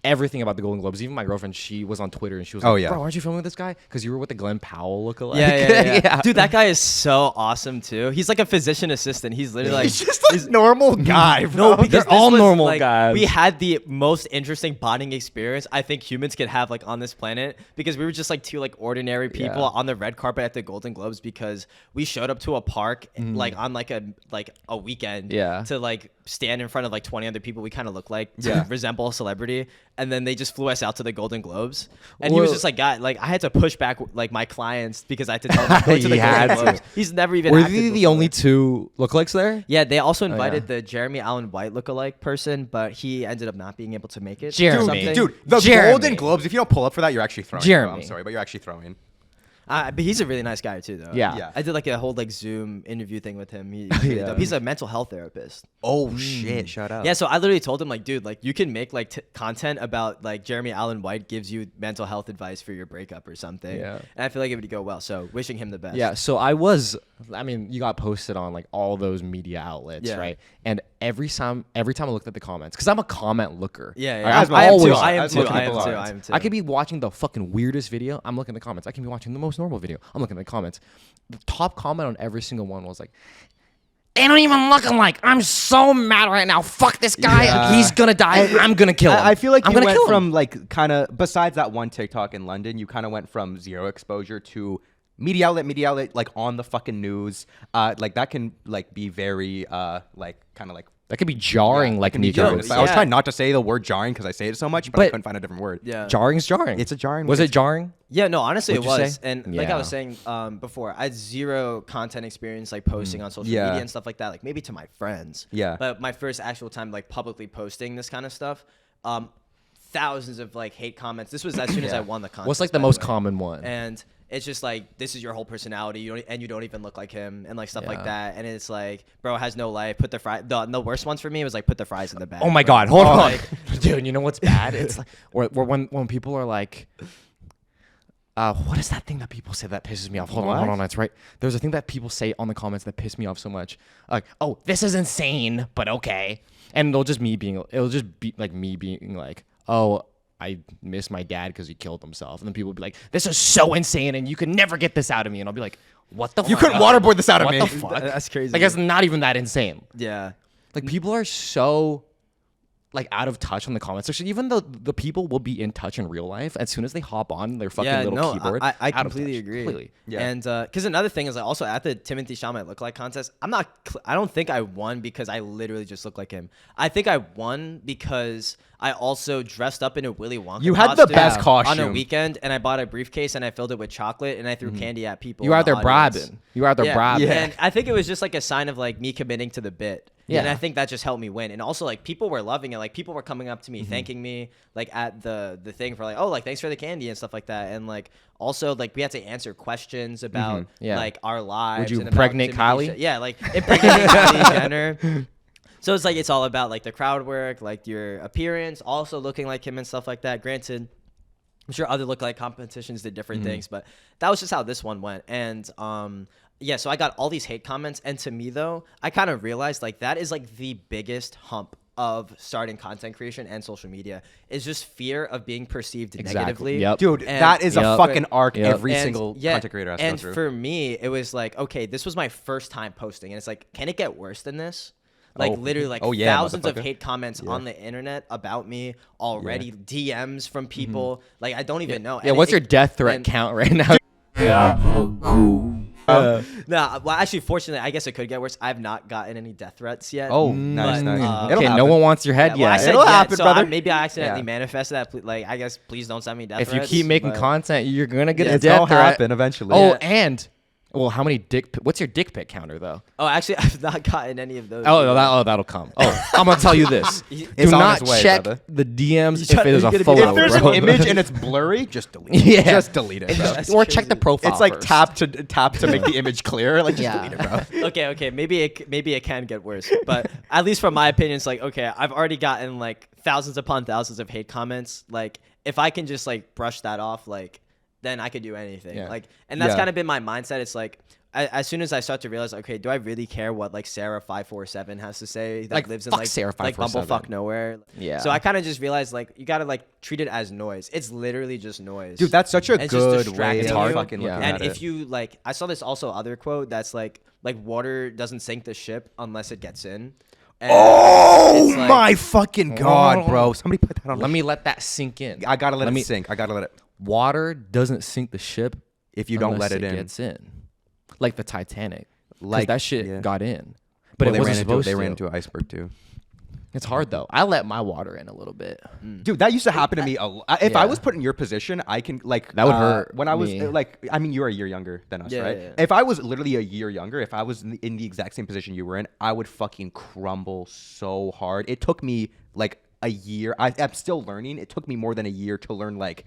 everything about the Golden Globes. Even my girlfriend, she was on Twitter and she was Oh, like, yeah. bro, aren't you filming with this guy? Because you were with the Glenn Powell lookalike. Yeah. Dude, that guy is so awesome too. He's like a physician assistant. He's literally like He's just a normal guy, bro. no, because They're this all was, normal like, guys. We had the most interesting bonding experience I think humans could have like on this planet because we were just like two like ordinary people Yeah. on the red carpet at the Golden Globes because we showed up to a park like on like a weekend Yeah. to like stand in front of like 20 other people we kind of look like to Yeah. resemble a celebrity, and then they just flew us out to the Golden Globes, and he was Well- just like, God, like I had to push back like my clients because I had to tell them to go to the He had Golden to. Globes. He's never even Were acted they the before. only two lookalikes there? Yeah, they also yeah. invited the Jeremy Allen White lookalike person, but he ended up not being able to make it. Jeremy. Something. Dude, the Jeremy. Golden Globes, if you don't pull up for that, you're actually throwing. Jeremy. Bro. I'm sorry, but you're actually throwing. But he's a really nice guy too, though. Yeah. Yeah. I did like a whole like Zoom interview thing with him. He's really Yeah. dope. He's a mental health therapist. Oh, shit. Shout out. Yeah, so I literally told him like, dude, like you can make like content about like Jeremy Allen White gives you mental health advice for your breakup or something. Yeah. And I feel like it would go well. So wishing him the best. Yeah, so you got posted on like all those media outlets, Yeah. right? And every time I looked at the comments, because I'm a comment looker. Yeah, Like, As I'm I am too. always I am as too. looking I at am the too. lines. I am too. I could be watching the fucking weirdest video. I'm looking at the comments. I can be watching the most normal video. I'm looking at the comments. The top comment on every single one was like, "They don't even look alike. I'm so mad right now. Fuck this guy. Yeah. He's gonna die. I'm gonna kill him. I feel like I'm you gonna went kill him." from like kind of besides that one TikTok in London, you kind of went from zero exposure to media outlet, like on the fucking news. Like that can like be very like kind of like. That could be jarring, like can be Nico. jarring. was I was Yeah. trying not to say the word jarring because I say it so much, but I But- couldn't find a different word. Yeah. Jarring's jarring. It's a jarring. Was it jarring? Yeah, no, honestly, What'd it you was. say? And like I Yeah. was saying before, I had zero content experience like posting on social Yeah. media and stuff like that. Like maybe to my friends. Yeah. But my first actual time like publicly posting this kind of stuff, thousands of like hate comments. This was as soon as I won the contest. What's like the by most way. common one? And it's just like this is your whole personality. You don't even look like him and like stuff like Yeah. that. And it's like, bro has no life. Put the fries. The worst ones for me was like put the fries in the bag. Oh my bro. God! Hold on, Like, dude. You know what's bad? It's like or when people are like, what is that thing that people say that pisses me off? Hold What? on. That's right. There's a thing that people say on the comments that piss me off so much. Like, oh, this is insane, but okay. And it'll just be like me being like, oh, I miss my dad because he killed himself. And then people will be like, this is so insane, and you can never get this out of me. And I'll be like, what the? You fuck? couldn't waterboard this out of What me. the fuck? That's crazy. Like, it's not even that insane. yeah. Like people are so like out of touch on the comment section. Even though the people will be in touch in real life, as soon as they hop on their fucking little keyboard, I out of completely touch. agree. Completely. Yeah. And because another thing is, like, also at the Timothée Chalamet lookalike contest, I don't think I won because I literally just look like him. I think I won because I also dressed up in a Willy Wonka. You had the costume best on a costume. weekend, and I bought a briefcase and I filled it with chocolate and I threw candy at people. You were in out there the audience. brabbing. You were out there Yeah. brabbing. Yeah. And I think it was just like a sign of like me committing to the bit. Yeah. And I think that just helped me win. And also like people were loving it. Like people were coming up to me, thanking me like at the thing for like, oh, like thanks for the candy and stuff like that. And like also like we had to answer questions about Yeah. like our lives. you and about impregnate Timothée Kylie? Yeah, like impregnating Kylie Jenner. So it's like it's all about like the crowd work, like your appearance, also looking like him and stuff like that. Granted, I'm sure other lookalike competitions did different things, but that was just how this one went. And yeah, so I got all these hate comments, and to me though, I kind of realized like that is like the biggest hump of starting content creation and social media is just fear of being perceived negatively. Yep. Dude, And- that is a Yep. fucking arc Yep. every And, single yeah, content creator has to go and through. for me, it was like, okay, this was my first time posting, and it's like, can it get worse than this? Like Oh. literally, like Oh, yeah, thousands of motherfucker. hate comments on the internet about me already, DMs from people. Like I don't even know. Yeah, And what's your death threat and- count right now? No, well, actually, fortunately, I guess it could get worse. I've not gotten any death threats yet. Oh, nice, but, nice. Okay, It'll no happen. one wants your head Well, I yet. said It'll yet, happen, so brother. maybe I accidentally Yeah. manifested that. Like, I guess please don't send me death If you threats. keep making but- content, you're gonna get a It's death gonna threat. happen eventually. Oh, Yeah. and well, how many what's your dick pic counter though? Oh, actually, I've not gotten any of those. Oh, that'll come. Oh, I'm gonna tell you this. Do It's on not its way, check brother. the DMs You if gotta- there's you a gotta be- photo, if there's bro. an image and it's blurry, just delete it. Yeah. Just delete it, And bro. just- That's or check the crazy. profile. It's like first. tap to make the image clear. Like just Yeah. delete it, bro. Okay, maybe it can get worse, but at least from my opinion, it's like, okay, I've already gotten like thousands upon thousands of hate comments. Like if I can just like brush that off, like then I could do anything. Yeah. Like, and that's Yeah. kind of been my mindset. It's like, as soon as I start to realize, okay, do I really care what like Sarah 547 has to say that Like, lives in fuck like Sarah like 547. bumblefuck nowhere? Yeah. So I kind of just realized like you gotta like treat it as noise. It's literally just noise. Dude, that's such a It's just good distracting way you. of fucking Yeah. looking And at if it. you like, I saw this also other quote that's like water doesn't sink the ship unless it gets in. And Oh it's like- my fucking god, bro! Somebody put that on. Let me let that sink in. I gotta let Let it me- sink. I gotta let it. Water doesn't sink the ship If you don't unless let it in, gets in. Like the Titanic. Like Like, that shit yeah. got in. But Well, it wasn't supposed they to. ran into an iceberg too. It's hard though. I let my water in a little bit. Dude, that used to happen to me a lot. If I Yeah. was put in your position, I can like That would hurt when I was me. like. I mean, you're a year younger than us, Yeah, right? yeah, yeah. If I was literally a year younger, if I was in the exact same position you were in, I would fucking crumble so hard. It took me like a year. I'm still learning. It took me more than a year to learn like.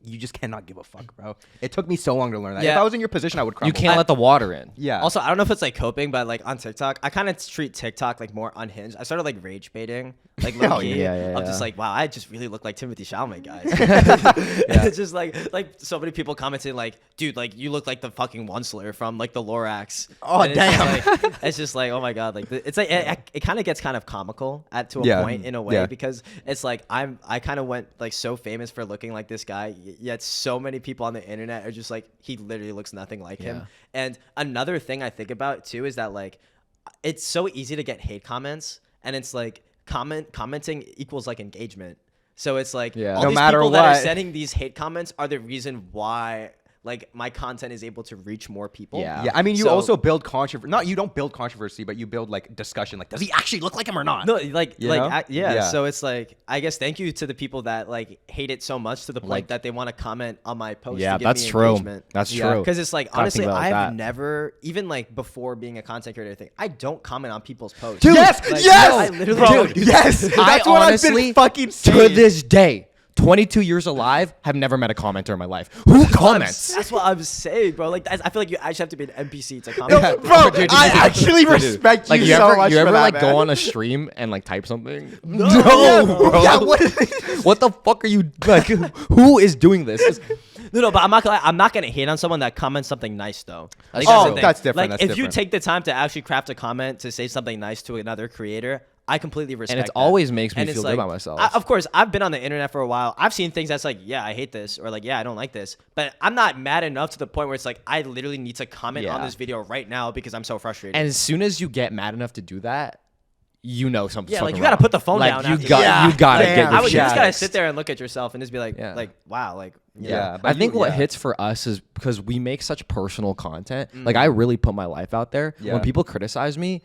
You just cannot give a fuck, bro. It took me so long to learn that. If Yeah. I was in your position, I would crumble. You can't let the water in. Yeah. Also, I don't know if it's like coping, but like on TikTok, I kind of treat TikTok like more unhinged. I started like rage baiting, like low Hell key. yeah, I'm just yeah. like, wow, I just really look like Timothée Chalamet, guys. And it's just like so many people commenting like, dude, like you look like the fucking Onceler from like the Lorax. Oh, And damn. it's just like, oh my god, like it's like it kind of gets kind of comical to a Yeah. point in a way Yeah. because it's like I kind of went like so famous for looking like this guy, yet so many people on the internet are just like he literally looks nothing like him. Yeah. And another thing I think about too is that like it's so easy to get hate comments, and it's like commenting equals like engagement. So it's like Yeah. all No these matter people that are what. sending these hate comments are the reason why like my content is able to reach more people. Yeah. Yeah, I mean, you So- also build controversy. Not you don't build controversy, but you build like discussion. Like, does he actually look like him or not? No, like You like know? yeah. Yeah. So it's like I guess thank you to the people that like hate it so much to the point Like- that they want to comment on my post. Yeah, to give that's me true. engagement. That's Yeah. true. Because it's like Gotta think honestly, about I've that. never even like before being a content creator thing, I don't comment on people's posts. Dude, Yes, Like, yes, I literally bro, don't. yes. That's I what honestly, I've been fucking to saying. this day, 22 years alive, have never met a commenter in my life. Who comments? That's what I'm saying, bro. Like I feel like you actually have to be an NPC to Yo, comment. bro, Dude, I actually respect Like you you so ever, much you for ever that, like man. go on a stream and like type something? No, bro. Yeah, what is What the fuck are you like? Who is doing this? No, but I'm not gonna hate on someone that comments something nice though. Like, Oh, the thing. that's different, Like that's if different. you take the time to actually craft a comment to say something nice to another creator, I completely respect. it that. always makes me And it's feel good about myself. Of course, I've been on the internet for a while. I've seen things that's like, yeah, I hate this, or like, yeah, I don't like this. But I'm not mad enough to the point where it's like I literally need to comment on Yeah. this video right now because I'm so frustrated. And as soon as you get mad enough to do that, you know something's yeah, like fucking you gotta wrong. put the phone like, down. You after got, that. you gotta Damn. get your I would shit just gotta fixed. sit there and look at yourself and just be like, Yeah. like wow, like Yeah, but I think what yeah. hits for us is because we make such personal content. Like I really put my life out there. Yeah. When people criticize me,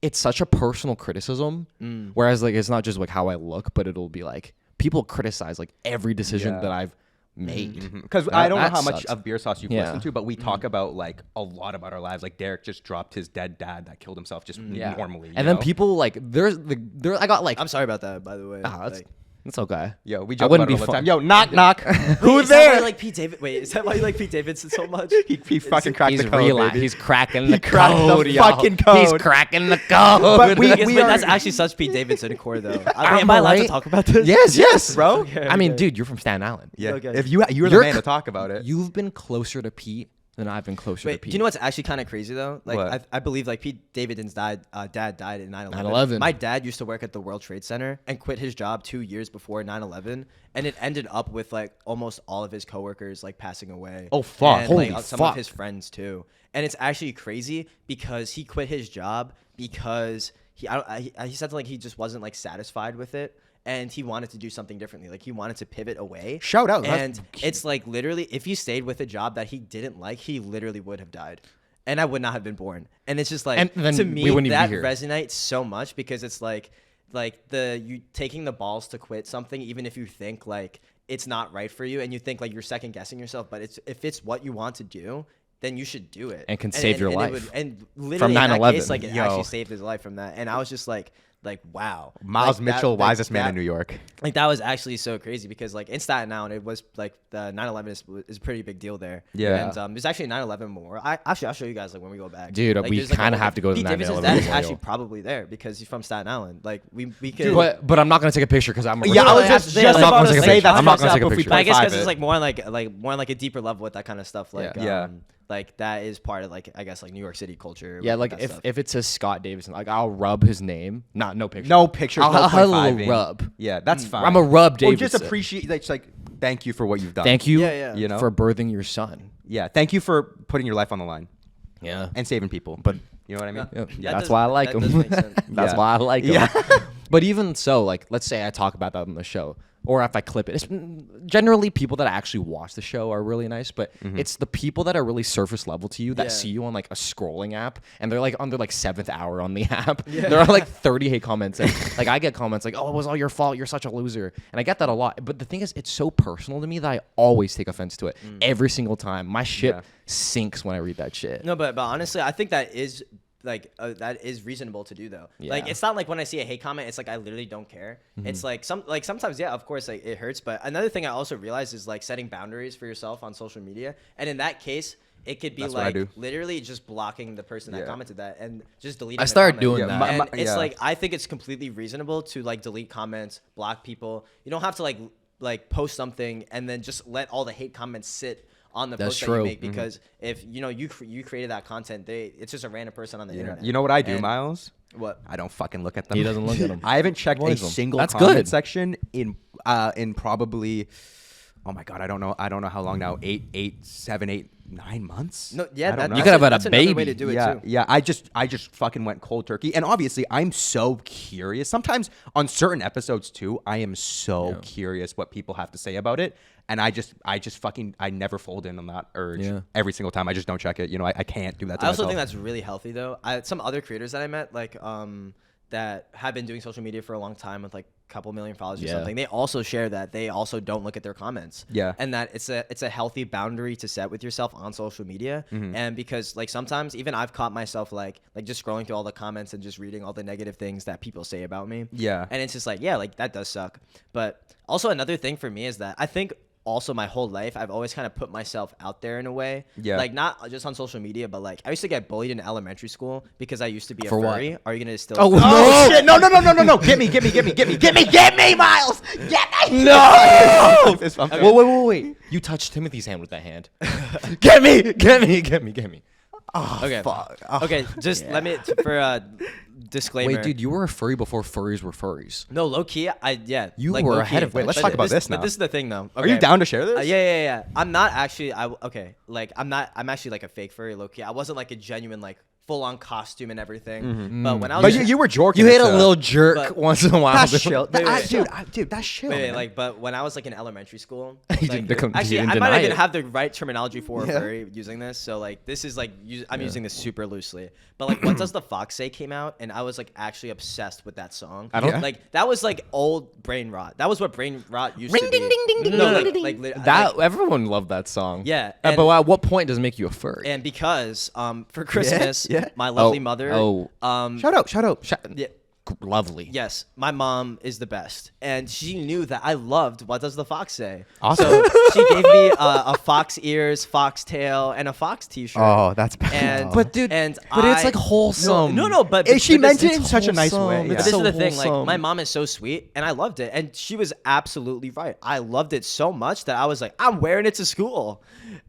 it's such a personal criticism. Whereas like it's not just like how I look, but it'll be like people criticize like every decision Yeah. that I've made. Because That- I don't know that how much sucks. of BeerSos you've Yeah. listened to, but we talk about like a lot about our lives. Like Derek just dropped his dead dad that killed himself just normally. And you then know? people like I got like I'm sorry about that, by the way. that's, Like, it's okay. Yo, we I joke wouldn't about it be all the fun- time. Yo, knock knock. Wait, Who's is that why there? you like Pete David? Wait, is that why you like Pete Davidson so much? He fucking cracked He's the code, real. baby. He's cracking the cracked the code, y'all. fucking He's code. cracking the code. But we- Wait, are- that's actually such Pete Davidson core though. Am Am I allowed I to right? talk about this? yes, bro. Okay, I mean, okay. dude, you're from Staten Island. Yeah. Okay. If you're the You're man c- to talk about it. You've been closer to Pete than I've been closer to Wait, Pete. do you know what's actually kind of crazy though? Like, What? I believe like Pete Davidson's dad died in 9/11. 9/11. My dad used to work at the World Trade Center and quit his job 2 years before 9/11, and it ended up with like almost all of his coworkers like passing away. Oh, fuck. And Holy like some fuck. of his friends too. And it's actually crazy because he quit his job because he said like he just wasn't like satisfied with it. And he wanted to do something differently. Like he wanted to pivot away. Shout out. That's- And it's like literally, if he stayed with a job that he didn't like, he literally would have died. And I would not have been born. And it's just like, And then to we me, wouldn't even that be here. resonates so much because it's like you taking the balls to quit something, even if you think like it's not right for you and you think like you're second guessing yourself, but if it's what you want to do, then you should do it. And can save your it life. would, and literally From in that 9/11. case, like it Yo. actually saved his life from that. And I was just like wow. Miles Like, that- Mitchell, like, wisest man that- in New York. Like that was actually so crazy because like in Staten Island it was like the 9/11 is a pretty big deal there. Yeah. And there's actually a 9/11 memorial. I'll show you guys like when we go back. Dude, Like, we there's, like, kinda a- have to go to the Pete Davidson's 9/11 dad is memorial. actually probably there because he's from Staten Island. Like we could. But I'm not gonna take a picture because I'm. Yeah, I was really just have to- I'm not about gonna to take a say picture. that's I'm not fucked gonna up take a if we picture. But I guess Private. because it's like more on like a deeper level with that kind of stuff. Like Yeah. like that is part of like I guess like New York City culture. Yeah, with like that stuff. if it says Scott Davison, like I'll rub his name. No picture. No pictures. I'll no have a point little fiving. rub. Yeah, that's fine. I'm a rub Or Davidson. just appreciate. Like, just like thank you for what you've done. Thank you. Yeah. You know? for birthing your son. Yeah, thank you for putting your life on the line Yeah. and saving people. But you know what I mean? yeah, That that's does- why I like that him. does make sense. That's Yeah. why I like him. Yeah. But even so, like, let's say I talk about that on the show, or if I clip it, generally people that actually watch the show are really nice. But it's the people that are really surface level to you that Yeah. see you on like a scrolling app, and they're like on their like 7th hour on the app. There are like 30 hate comments, and like I get comments like, "Oh, it was all your fault. You're such a loser," and I get that a lot. But the thing is, it's so personal to me that I always take offense to it every single time. My shit Yeah. sinks when I read that shit. No, but honestly, I think that is like that is reasonable to do though. Like Yeah. it's not like when I see a hate comment, it's like I literally don't care. It's like sometimes yeah, of course like it hurts, but another thing I also realized is like setting boundaries for yourself on social media. And in that case, it could be That's what I like do. literally just blocking the person that Yeah. commented that and just deleting. I the started comment. doing Yeah, that. my- And it's yeah. like I think it's completely reasonable to like delete comments, block people. You don't have to like post something and then just let all the hate comments sit on the That's post that true. you make because if you know you created that content, it's just a random person on the Yeah. internet. You know what I do, And- Miles? What? I don't fucking look at them. He doesn't look at them. I haven't checked a Avoids them. single That's comment good. section in probably, oh my god, I don't know how long now. 7, 8, 9 months. No, yeah, I don't know. You could have had a that's another way baby. to do it yeah, too. yeah. I just fucking went cold turkey, and obviously, I'm so curious. Sometimes on certain episodes too, I am so curious what people have to say about it, and I never fold in on that urge. Yeah. Every single time, I just don't check it. You know, I can't do that. To I also myself. think that's really healthy though. Some other creators that I met that have been doing social media for a long time with like a couple million followers or Yeah. something. They also share that they also don't look at their comments. Yeah. And that it's a healthy boundary to set with yourself on social media. And because like sometimes even I've caught myself like just scrolling through all the comments and just reading all the negative things that people say about me. Yeah. And it's just like, yeah, like that does suck. But also another thing for me is that I think also my whole life I've always kind of put myself out there in a way. Yeah. Like not just on social media, but like I used to get bullied in elementary school because I used to be a For what? furry. Are you gonna still? Oh, Oh shit! No! Get me, Miles! Get me! No! Fist bump. Wait. You touched Timothy's hand with that hand. Get me. Okay. Fuck. Oh, Okay. Just let me for a disclaimer. Wait, dude, you were a furry before furries were furries. No, low key. You like, were low-key, ahead of Wait, that let's shit. talk about this now. But this is the thing, though. Are you down to share this? Yeah. I'm not actually. Like I'm not. I'm actually like a fake furry, low key. I wasn't like a genuine like full on costume and everything. But when I was, But you were jorking. You it hit a to- little jerk but- once in a while. That's dude. chill. Wait. Dude, that's chill. Wait, man. like, but when I was like in elementary school, He like, didn't actually, didn't I might deny even it. have the right terminology for a Yeah. furry using this. So like, this is like, I'm using this super loosely. But like, What Does the Fox Say came out, and I was like actually obsessed with that song. I don't- Yeah. like that was like old brain rot. That was what brain rot used Ring, to ding, be. ding, ding, ding, No, ding, like, ding, like, ding. lit- That like- everyone loved that song. Yeah, But at what point does it make you a furry? and because for Christmas, yeah. my lovely Oh, mother, oh. Shut up. yeah, Lovely. yes, my mom is the best, and she knew that I loved What Does the Fox Say. Awesome. So she gave me a fox ears, fox tail, and a fox T-shirt. Oh, that's bad. And But dude, and but it's like I- wholesome. No, but She but meant this- it in such a nice wholesome. way. It's Yeah. But this so is the thing, like wholesome. my mom is so sweet, and I loved it, and she was absolutely right. I loved it so much that I was like, I'm wearing it to school,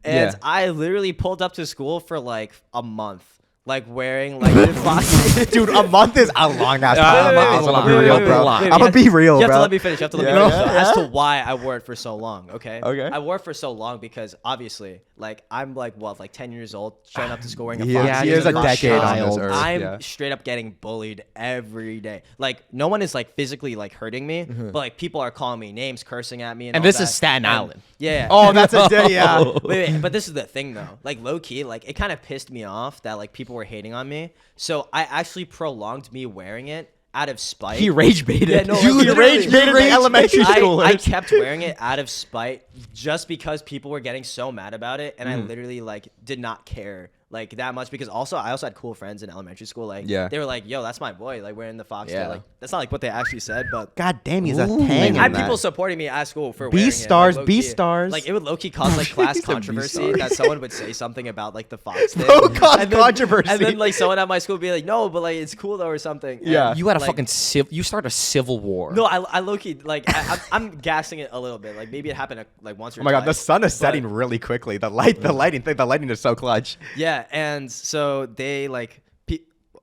and Yeah. I literally pulled up to school for like a month, like wearing like the fox. Dude, a month is a long ass Wait, time. wait, Miles, wait, I'm wait, gonna be real, wait, bro. wait, wait, I'm gonna be real, You have bro. to let me finish. You have to let me Yeah. finish though, Yeah. as to why I wore it for so long. Okay. Okay. I wore it for so long because obviously, like I'm like 10 years old, showing up to school wearing a He fox. is- Yeah, he you're is a a decade on this child. earth. I'm yeah. straight up getting bullied every day. Like no one is like physically like hurting me, but like people are calling me names, cursing at me, and And all this that. is Staten And- Island. Yeah. Oh, that's a day. Yeah. Wait, but this is the thing though. Like low key, like it kind of pissed me off that like people were hating on me. So I actually prolonged me wearing it out of spite. He rage baited. Yeah, no, You like, literally. rage baited the elementary I schoolers. kept wearing it out of spite just because people were getting so mad about it, and I literally like did not care like that much because also I also had cool friends in elementary school. Like they were like, "Yo, that's my boy." Like wearing the fox. Yeah. Like that's not like what they actually said, but God damn, he's a Ooh. tang. I in had people that. supporting me at school for B wearing stars, it. Like, B low-key. stars. Like it would low key cause like class He said B controversy stars. that someone would say something about like the fox thing. Oh, cause And then- controversy. And then like someone at my school would be like, "No, but like it's cool though" or something. Yeah. And, You had a like, fucking you start a civil war. No, I low key like I'm gassing it a little bit. Like maybe it happened like once or Oh my god, the twice, sun is but- setting really quickly. The lighting is so clutch. Yeah, and so they like.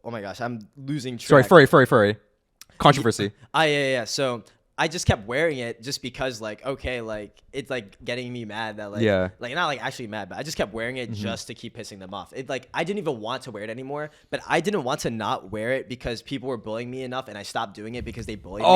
Oh my gosh, I'm losing track. Sorry, furry. Controversy. Yeah. So I just kept wearing it just because like okay, like it's like getting me mad that like like not like actually mad, but I just kept wearing it just to keep pissing them off. It like I didn't even want to wear it anymore, but I didn't want to not wear it because people were bullying me enough, and I stopped doing it because they bullied me.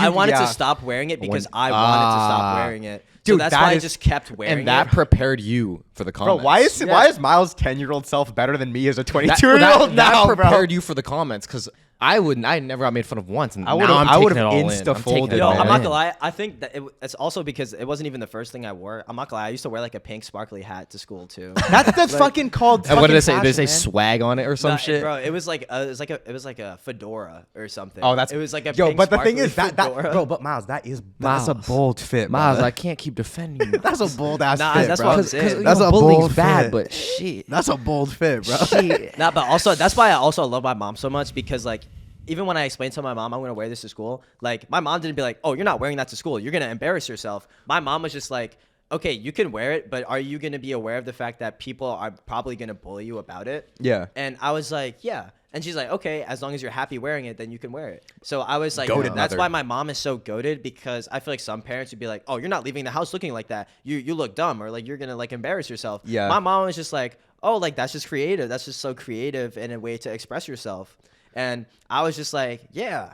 I wanted to stop wearing it because I wanted to stop wearing it. So Dude, that's that why I is- just kept wearing and that it. prepared you for the Bro, comments. why is Miles' 10-year-old self better than me as a That- 22-year-old now, that bro? prepared you for the comments because I never got made fun of once, and I now would've- I'm I taking would've it all in. I'm insta-folded, taking it Yo, all I'm not in. gonna lie. I think that it's also because it wasn't even the first thing I wore. I'm not gonna lie. I used to wear like a pink sparkly hat to school too. That's fucking called. And what did fucking it say? Did it say fashion, man. swag on it or some Nah, shit? bro. It was like a fedora or something. Oh, that's it was like a yo. pink But the thing sparkly is that fedora. bro, but Miles, that's a Miles. bold fit, Miles, brother. I can't keep defending you. That's a bold ass Nah, fit, that's bro. what I'm Because saying. That's a bullying's bold bad, fit. but shit. That's a bold fit, bro. Shit. Nah, but also that's why I also love my mom so much because like even when I explained to my mom I'm gonna wear this to school, like my mom didn't be like, "Oh, you're not wearing that to school. You're gonna embarrass yourself." My mom was just like, "Okay, you can wear it, but are you gonna be aware of the fact that people are probably gonna bully you about it?" Yeah. And I was like, "Yeah." And she's like, "Okay, as long as you're happy wearing it, then you can wear it." So I was like, Goated that's mother. why my mom is so goated because I feel like some parents would be like, "Oh, you're not leaving the house looking like that. You look dumb or like you're gonna like embarrass yourself." Yeah. My mom was just like, "Oh, like that's just creative. That's just so creative and a way to express yourself." And I was just like, "Yeah."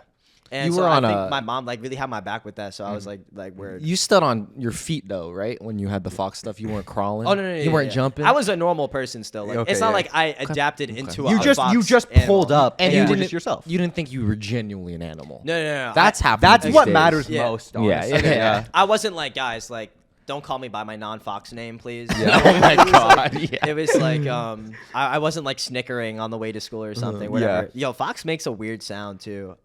And You so were I on think a- my mom like really had my back with that. So I was like weird. You stood on your feet though, right? When you had the fox stuff, you weren't crawling. Oh no, you weren't jumping. I was a normal person still. Like Okay, it's not yeah. like I adapted into a You just fox pulled animal. up and and you you didn't just yourself. You didn't think you were genuinely an animal. No. That's I, happening. That's these what days. matters Yeah. most. Yeah, Honestly. yeah. I wasn't like guys like don't call me by my non-fox name, please. Yeah. Oh my It was god. like- Yeah. It was like I wasn't like snickering on the way to school or something. Whatever. Yeah. Yo, fox makes a weird sound too.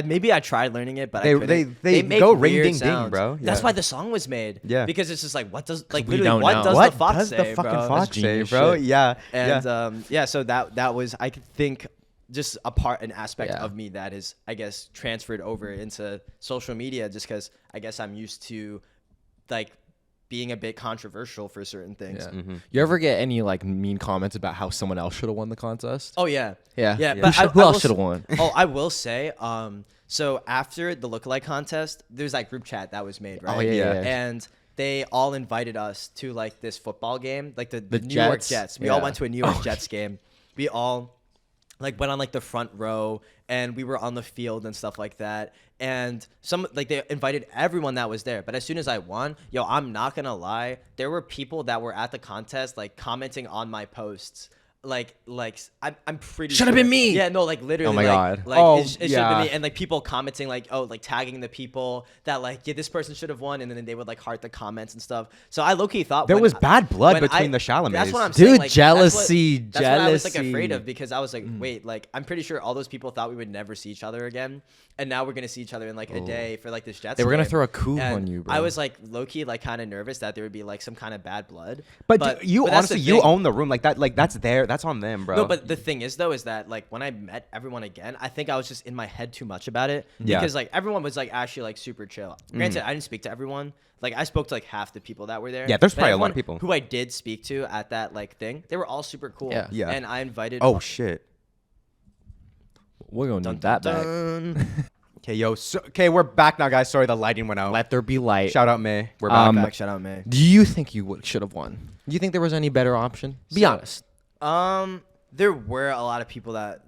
Maybe I tried learning it, but They- I couldn't. they make go ring, weird ding, ding, sounds. bro. That's Yeah. why the song was made. Yeah. Because it's just like what does like we literally don't what know. does What the fox does say, the fucking bro? fox say, genius bro? shit. Yeah. And so that was I could think just an aspect Yeah. of me that is I guess transferred over into social media just because I guess I'm used to like being a bit controversial for certain things. Yeah. You ever get any like mean comments about how someone else should have won the contest? Oh yeah, Yeah. yeah. Who But should- who I else will should have s- won? Oh, I will say, so after the lookalike contest, there's that group chat that was made, right? Oh, yeah. And they all invited us to like this football game, like the New Jets? York Jets. We all Yeah. went to a New York Jets game. We all like went on like the front row and we were on the field and stuff like that. And some like they invited everyone that was there. But as soon as I won, yo, I'm not gonna lie, there were people that were at the contest like commenting on my posts. Like I'm pretty Should have sure- been me. Yeah, no, like literally. Oh my like, God. Like Oh, it should have yeah. been me. And like people commenting like, oh, like tagging the people that like, yeah, this person should have won, and then they would like heart the comments and stuff. So I low key thought There when was I- bad blood when between the That's Chalamets. what I'm Dude, saying. Like, jealousy, That's what I was like jealousy. afraid of because I was like, wait, like I'm pretty sure all those people thought we would never see each other again, and now we're gonna see each other in like a day for like this Jets. They were gonna game. throw a coup And on you, bro. I was like low key like kind of nervous that there would be like some kind of bad blood. But, but you but that's the honestly, you thing. own the room like that. Like that's on them, bro. No, but the thing is though is that like when I met everyone again, I think I was just in my head too much about it Yeah. because like everyone was like actually like super chill. Granted, I didn't speak to everyone. Like I spoke to like half the people that were there. Yeah, there's But probably a lot of everyone people. who I did speak to at that like thing. They were all super cool. Yeah. Yeah. And I invited. oh shit. We're gonna Dun, need that dun, back. dun. Okay, yo. Okay, we're back now, guys. Sorry, the lighting went out. Let there be light. Shout out May. We're back. Back, shout out May. Do you think you should have won? Do you think there was any better option? Be So- honest. There were a lot of people that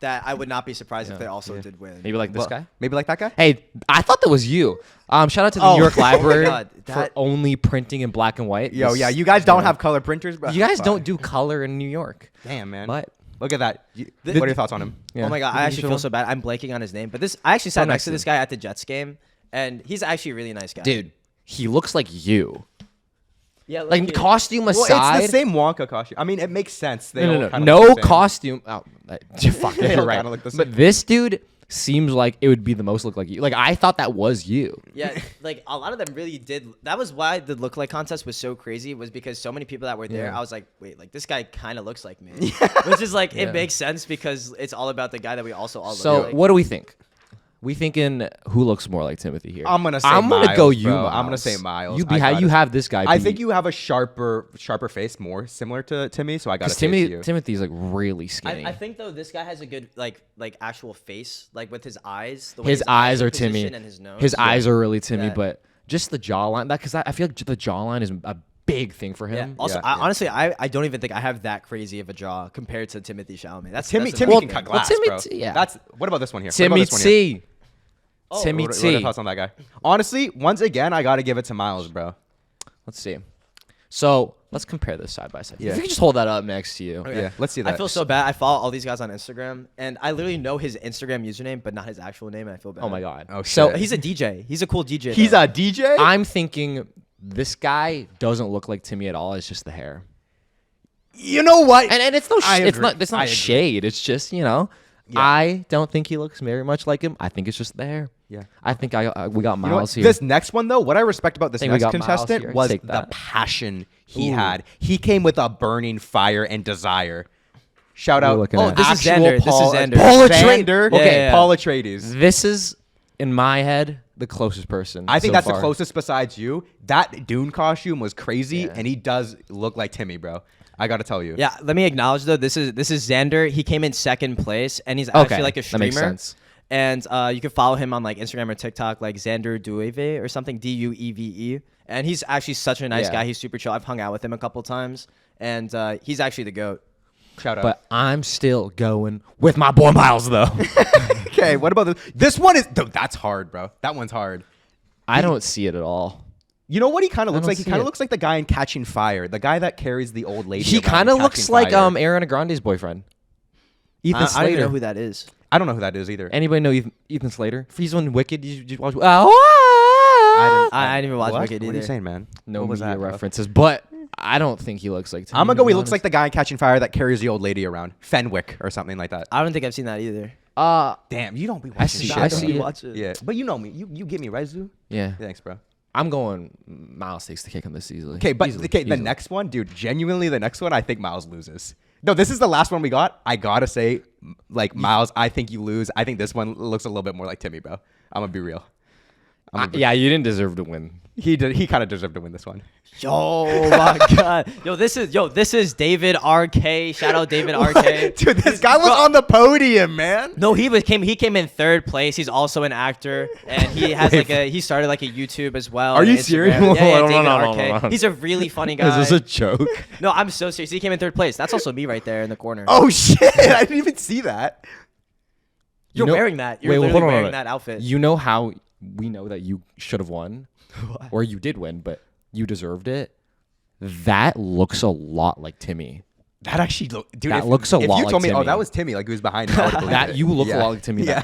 I would not be surprised if they also did win. Maybe like this Well, guy. Maybe like that guy. Hey, I thought that was you. Shout out to the Oh. New York Library God, for that- only printing in black and white. Yo, This- yeah. You guys don't have color printers, bro. You guys don't do color in New York. Damn, man. But Look at that. What are your thoughts on him? yeah. Oh my god, You I think actually you feel should so bad. I'm blanking on his name, but I actually sat Oh, next to nice. this guy at the Jets game, and he's actually a really nice guy. Dude, he looks like you. Yeah, Like look, costume Well, aside. it's the same Wonka costume. I mean, it makes sense. They all No, kinda no look the same. costume. Oh, fuck, They you're all right. kinda look the But same. this dude seems like it would be the most look like you. Like I thought that was you. Yeah, like a lot of them really did. That was why the lookalike contest was so crazy. Was because so many people that were there, Yeah. I was like, wait, like this guy kind of looks like me, which is like Yeah. it makes sense because it's all about the guy that we also all So look like. what do we think? We thinking who looks more like Timothy here? I'm gonna say I'm gonna Miles, go you. bro. I'm gonna Miles. say Miles. You I gotta you say- have this guy. I beat. think you have a sharper face, more similar to Timmy. So I gotta because say it's you. Timothy's like really skinny. I think though this guy has a good like actual face, like with his eyes. The way his eyes are positioned Timmy. and his nose. His eyes are really Timmy, Yeah. but just the jawline. That because I feel like the jawline is a big thing for Yeah. him. Also, Yeah, yeah. honestly, I don't even think I have that crazy of a jaw compared to Timothée Chalamet. That's Timmy that's Timmy another can cut thing. Well, glass, Timmy bro. T- yeah. That's what about this one here? What about Timmy this one here? T. Oh, Timmy What are your T. thoughts on that guy? Honestly, once again, I gotta give it to Miles, bro. Let's see. So let's compare this side by side. Yeah. If you could just hold that up next to you. Okay. Yeah, let's see that. I feel so bad. I follow all these guys on Instagram, and I literally know his Instagram username, but not his actual name. And I feel bad. Oh my god. Oh, So shit. He's a DJ. He's a cool DJ. He's though. a DJ. I'm thinking this guy doesn't look like Timmy at all. It's just the hair. You know what? And it's no I it's agree. not I agree. shade. It's just, you know, I don't think he looks very much like him. I think it's just the hair. Yeah. I think we got You know what? Miles here. This next one though, what I respect about this Think we next got Miles contestant here. was Take the that. passion he Ooh. had. He came with a burning fire and desire. Shout We're out! looking Oh, at- this is actual Xander. This is Paul, Xander. Paul Atreides. Xander. Yeah, Okay, yeah, yeah. Paul Atreides. This is in my head the closest person. I think so that's far. the closest besides you. That Dune costume was crazy, Yeah. and he does look like Timmy, bro. I gotta tell you. Yeah, let me acknowledge though. This is Xander. He came in second place, and he's actually like a that streamer. makes sense. And you can follow him on like Instagram or TikTok, like Xander Dueve or something, Dueve. And he's actually such a nice Yeah. guy. He's super chill. I've hung out with him a couple times, and he's actually the goat. Shout out. But I'm still going with my boy Miles though. Okay, what about this? This one is that's hard, bro. That one's hard. I don't see it at all. You know what he kind of I looks don't like? He see kind it. of looks like the guy in Catching Fire, the guy that carries the old lady. He around kind in of looks Catching like Fire. Ariana Grande's boyfriend. Ethan I Slater. don't even know who that is. I don't know who that is either. Anybody know Ethan Slater? If he's on Wicked, you watch. I didn't even watch what? Wicked What are you either. saying, man? No what was media that, bro? references, but I don't think he looks like. Timmy, I'm gonna to go. be He looks like honest. the guy in Catching Fire that carries the old lady around, Fenwick or something like that. I don't think I've seen that either. Damn, you don't be I watching see- shit. I don't see you? it. Watch it. Yeah, but you know me. You get me right, Zoo. Yeah, Thanks, bro. I'm going. Miles takes the cake on this easily. Okay, but Easily, okay, the easily. next one, dude. Genuinely, the next one, I think Miles loses. No, this is the last one we got. I gotta say, like Miles, I think you lose. I think this one looks a little bit more like Timmy, bro. I'm gonna be real. Yeah, you didn't deserve to win. He did. He kind of deserved to win this one. Yo, my god. This is David RK. Shout out David RK. Dude, this guy was on the podium, man. No, he came in third place. He's also an actor, and he has he started like a YouTube as well. Are and you Instagram. serious? Yeah, yeah, No, David no, RK. no. He's a really funny guy. Is this a joke? No, I'm so serious. He came in third place. That's also me right there in the corner. Oh shit! I didn't even see that. You're know- wearing that. You're wait, literally hold on, wearing hold on. that outfit. You know how we know that you should have won, or you did win, but you deserved it. That looks a lot like Timmy. That actually, dude. That looks a lot If you like told me, oh, Timmy. that was Timmy, like he was behind me, I would've believed That it. you look Yeah. a lot like Timmy. Yeah.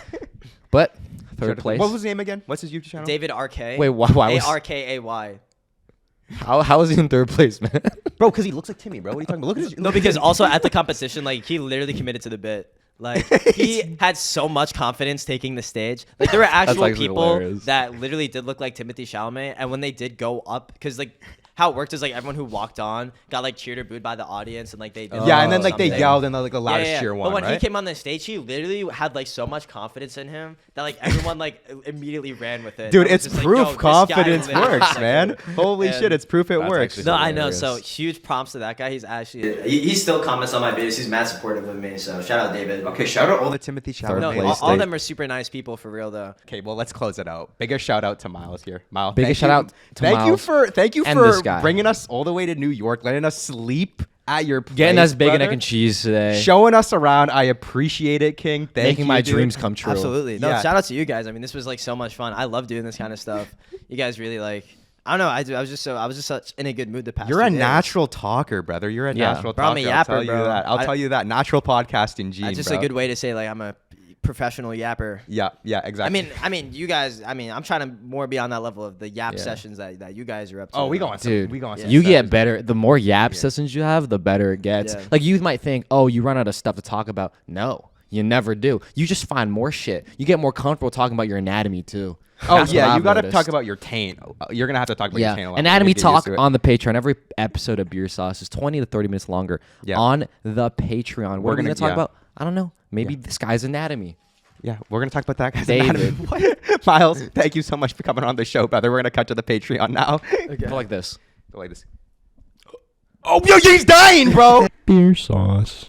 But third place. What was his name again? What's his YouTube channel? David RK. Wait, why was ARKAY. how is he in third place, man? Bro, because he looks like Timmy, bro. What are you talking about? Look at his. No, because also at the competition, like he literally committed to the bit. Like he had so much confidence taking the stage. Like there were actual actually people hilarious. that literally did look like Timothée Chalamet, and when they did go up, because like how it worked is like everyone who walked on got like cheered or booed by the audience, and like they did, Yeah, and then like they something. yelled and like the loudest cheer won, But when right? he came on the stage, he literally had like so much confidence in him that like everyone like immediately ran with it. Dude, I was it's just like, proof yo, this guy confidence literally works, looks like man. him. Holy And shit, it's proof it that's works. actually No, I know. So hilarious. huge prompts to that guy. He's actually he still comments on my videos. He's mad supportive of me. So shout out David. Okay, shout out all the Timothée Third Chalamet. No, place. all of them are super nice people for real though. Okay, well let's close it out. Biggest shout out to Miles here. Miles, Biggest thank shout you- out to Miles thank you and for this guy. bringing us all the way to New York, letting us sleep at your place, Getting us bacon, brother. egg, and cheese today. Showing us around. I appreciate it, King. Thank Making you, my dude. dreams come true. Absolutely. No, Yeah. shout out to you guys. I mean, this was like so much fun. I love doing this kind of stuff. You guys really like. I don't know. I was just such in a good mood the past. You're 2 a days. natural talker, brother. You're a Yeah. natural Bro, I'm talker. a I'll yapper, tell you bro. that. I'll I- tell you that. Natural podcasting gene, That's just bro. a good way to say like I'm a professional yapper. Yeah, exactly. I mean, you guys. I mean, I'm trying to more be on that level of the yap Yeah. sessions that you guys are up to. Oh, we going, Dude, we going. you get better. The more yap sessions you have, the better it gets. Yeah. Like you might think, oh, you run out of stuff to talk about. No, you never do. You just find more shit. You get more comfortable talking about your anatomy too. Oh That's what yeah, you I've got to noticed. talk about your taint. You're gonna have to talk about your taint a lot. Anatomy You get used talk to it. on the Patreon. Every episode of BeerSos is 20 to 30 minutes longer on the Patreon. What are we gonna talk about? I don't know. Maybe this guy's anatomy. Yeah, we're gonna talk about that. Guy's David. anatomy. What? Miles, thank you so much for coming on the show, brother. We're gonna cut to the Patreon now. Go like this. Go like this. Oh, yo, he's dying, bro. BeerSos.